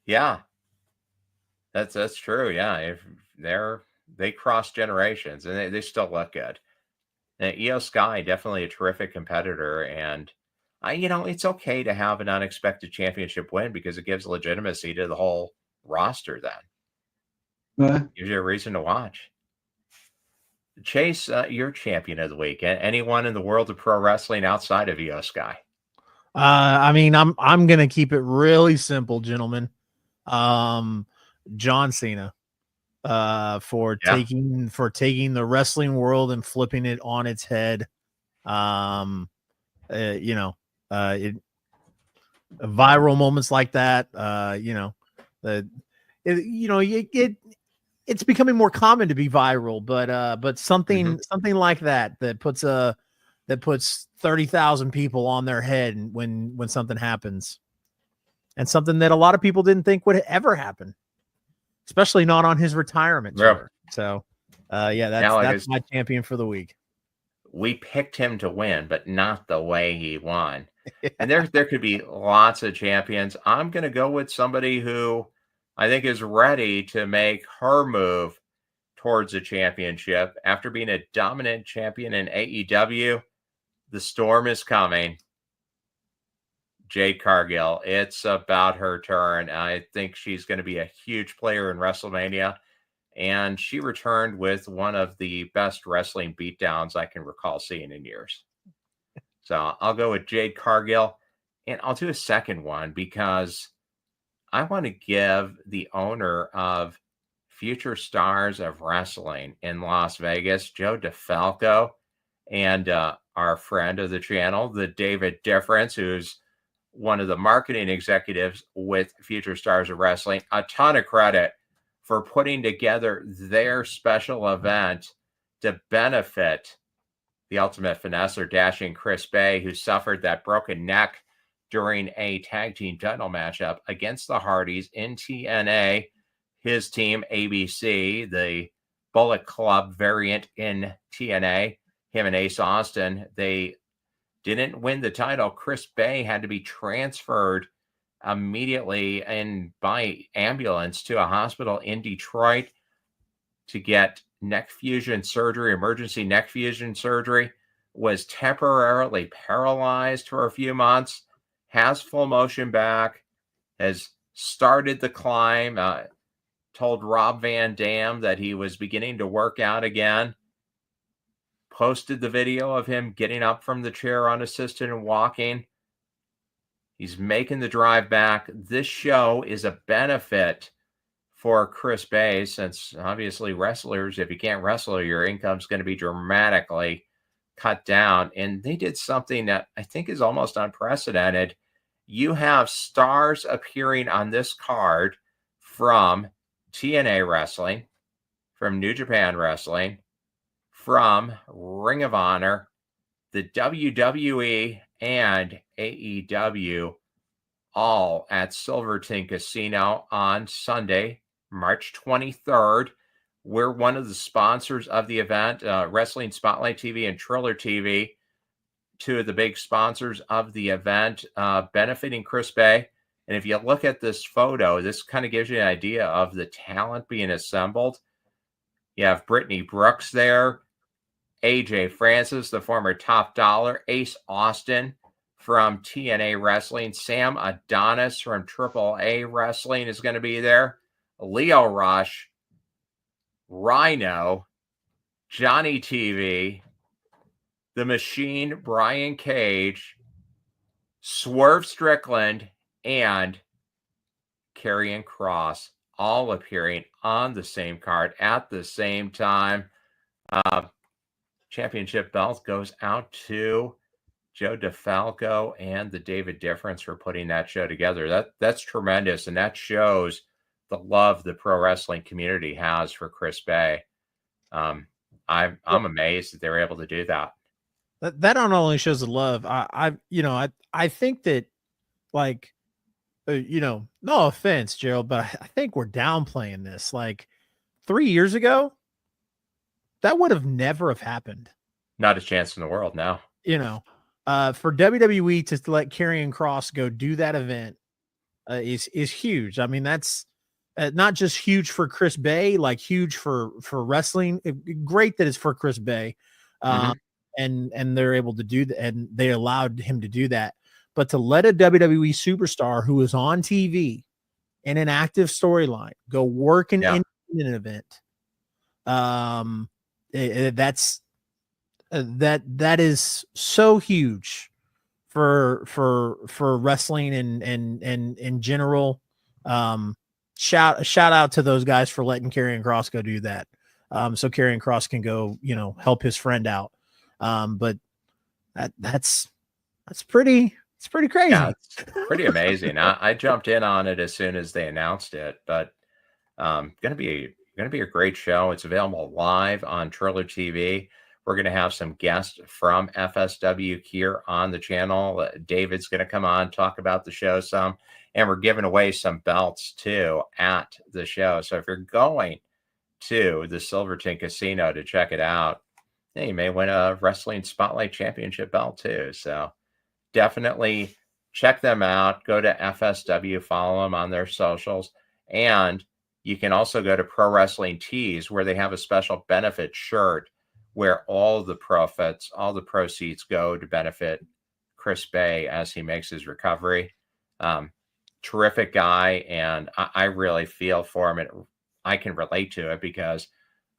yeah. That's true. Yeah. They cross generations and they still look good. And Io Sky, definitely a terrific competitor. And it's okay to have an unexpected championship win because it gives legitimacy to the whole roster then. Gives you a reason to watch. Chase, you're champion of the week. Anyone in the world of pro wrestling outside of Io Sky? I'm gonna keep it really simple, gentlemen. John Cena, for taking the wrestling world and flipping it on its head. Viral moments like that. It's becoming more common to be viral, but something like that puts 30,000 people on their head when something happens, and something that a lot of people didn't think would ever happen, especially not on his retirement tour. So, that's my champion for the week. We picked him to win, but not the way he won. And there could be lots of champions. I'm going to go with somebody who I think is ready to make her move towards a championship. After being a dominant champion in AEW, the storm is coming. Jade Cargill, it's about her turn. I think she's going to be a huge player in WrestleMania. And she returned with one of the best wrestling beatdowns I can recall seeing in years. So I'll go with Jade Cargill. And I'll do a second one because I want to give the owner of Future Stars of Wrestling in Las Vegas, Joe DeFalco, and our friend of the channel, the David Difference, who's one of the marketing executives with Future Stars of Wrestling, a ton of credit for putting together their special event to benefit the Ultimate Finesser, Dashing Chris Bay, who suffered that broken neck during a tag team title matchup against the Hardys in TNA. His team, ABC, the Bullet Club variant in TNA, him and Ace Austin, they didn't win the title. Chris Bay had to be transferred immediately and by ambulance to a hospital in Detroit to get neck fusion surgery, emergency neck fusion surgery, was temporarily paralyzed for a few months, has full motion back, has started the climb, told Rob Van Dam that he was beginning to work out again, posted the video of him getting up from the chair unassisted and walking. He's making the drive back. This show is a benefit for Chris Bay, since obviously wrestlers, if you can't wrestle, your income's going to be dramatically cut down. And they did something that I think is almost unprecedented. You have stars appearing on this card from TNA Wrestling, from New Japan Wrestling, from Ring of Honor, the WWE, and AEW, all at Silverton Casino on Sunday, March 23rd. We're one of the sponsors of the event, Wrestling Spotlight TV and Triller TV, two of the big sponsors of the event, benefiting Chris Bay. And if you look at this photo, this kind of gives you an idea of the talent being assembled. You have Brittany Brooks there, AJ Francis, the former Top Dollar, Ace Austin from TNA Wrestling, Sam Adonis from AAA Wrestling is going to be there, Leo Rush, Rhino, Johnny TV, The Machine, Brian Cage, Swerve Strickland, and Karrion Kross, all appearing on the same card at the same time. Championship belt goes out to Joe DeFalco and the David Difference for putting that show together. That's tremendous, and that shows the love the pro wrestling community has for Chris Bay. I'm amazed that they were able to do that. That not only shows the love. I think that, like, no offense, Gerald, but I think we're downplaying this. Like 3 years ago, that would have never have happened. Not a chance in the world now. For WWE to let Karrion Kross go do that event is huge. I mean, that's not just huge for Chris Bay, like huge for wrestling. Great that it's for Chris Bay, and they're able to do that, and they allowed him to do that. But to let a WWE superstar who is on TV in an active storyline go work in an event, that is so huge for wrestling and in general. Shout out to those guys for letting Karrion Kross go do that. So Karrion Kross can go, help his friend out. But that's pretty crazy. Yeah, it's pretty amazing. I jumped in on it as soon as they announced it, but gonna be a great show. It's available live on Triller TV. We're going to have some guests from FSW here on the channel. David's going to come on, talk about the show some, and we're giving away some belts too at the show. So if you're going to the Silverton Casino to check it out, you may win a Wrestling Spotlight Championship belt too. So definitely check them out. Go to FSW, follow them on their socials, and you can also go to Pro Wrestling Tees, where they have a special benefit shirt where all the profits, all the proceeds go to benefit Chris Bay as he makes his recovery. Terrific guy, and I really feel for him. And I can relate to it because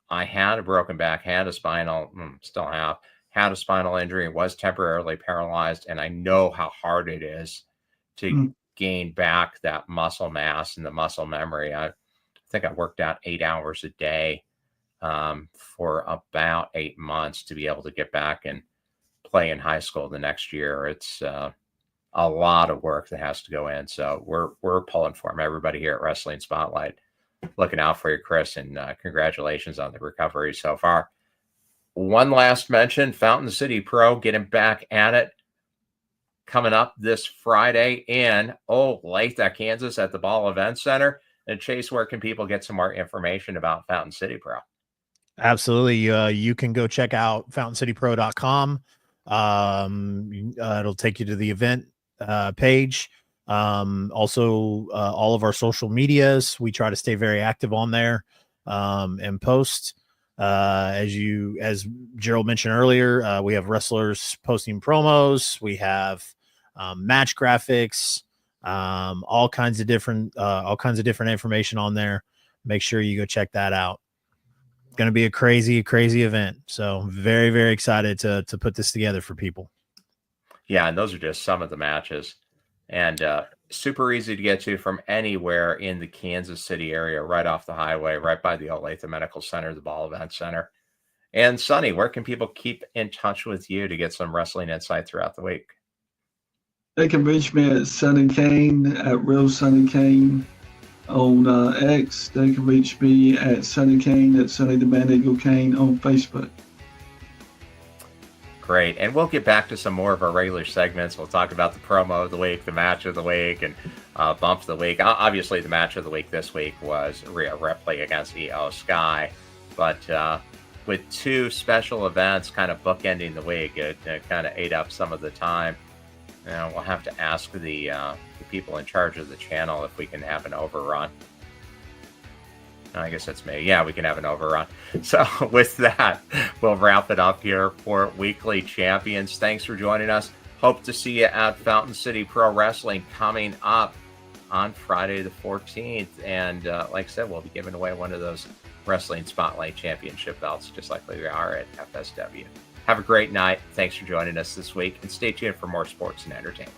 I had a broken back, had a spinal, still have, had a spinal injury and was temporarily paralyzed. And I know how hard it is to gain back that muscle mass and the muscle memory. I think I worked out 8 hours a day for about 8 months to be able to get back and play in high school the next year. It's a lot of work that has to go in. So we're pulling for him. Everybody here at Wrestling Spotlight, looking out for you, Chris, and congratulations on the recovery so far. One last mention, Fountain City Pro getting back at it, coming up this Friday in Olathe, Kansas at the Ball Event Center. And Chase, where can people get some more information about Fountain City Pro? Absolutely. You can go check out FountainCityPro.com. It'll take you to the event page. Also, all of our social medias, we try to stay very active on there and post. As Gerald mentioned earlier, we have wrestlers posting promos. We have match graphics, all kinds of different information on there. Make sure you go check that out. Going to be a crazy event. So very, very excited to put this together for people. Yeah. And those are just some of the matches, and super easy to get to from anywhere in the Kansas City area, right off the highway, right by the Olathe Medical Center, the Ball Event Center. And Sonny, where can people keep in touch with you to get some wrestling insight throughout the week? They can reach me at Sonny Kane, at Real Sonny Kane on X. They can reach me at Sonny Kane, at Sonny the Man Eagle Kane on Facebook. Great. And we'll get back to some more of our regular segments. We'll talk about the promo of the week, the match of the week, and bump of the week. Obviously, the match of the week this week was Rhea Ripley against Io Sky. But with two special events kind of bookending the week, it kind of ate up some of the time. We'll have to ask the people in charge of the channel if we can have an overrun. I guess that's me. Yeah, we can have an overrun. So with that, we'll wrap it up here for Weekly Champions. Thanks for joining us. Hope to see you at Fountain City Pro Wrestling coming up on Friday the 14th. And like I said, we'll be giving away one of those Wrestling Spotlight Championship belts, just like we are at FSW. Have a great night. Thanks for joining us this week, and stay tuned for more sports and entertainment.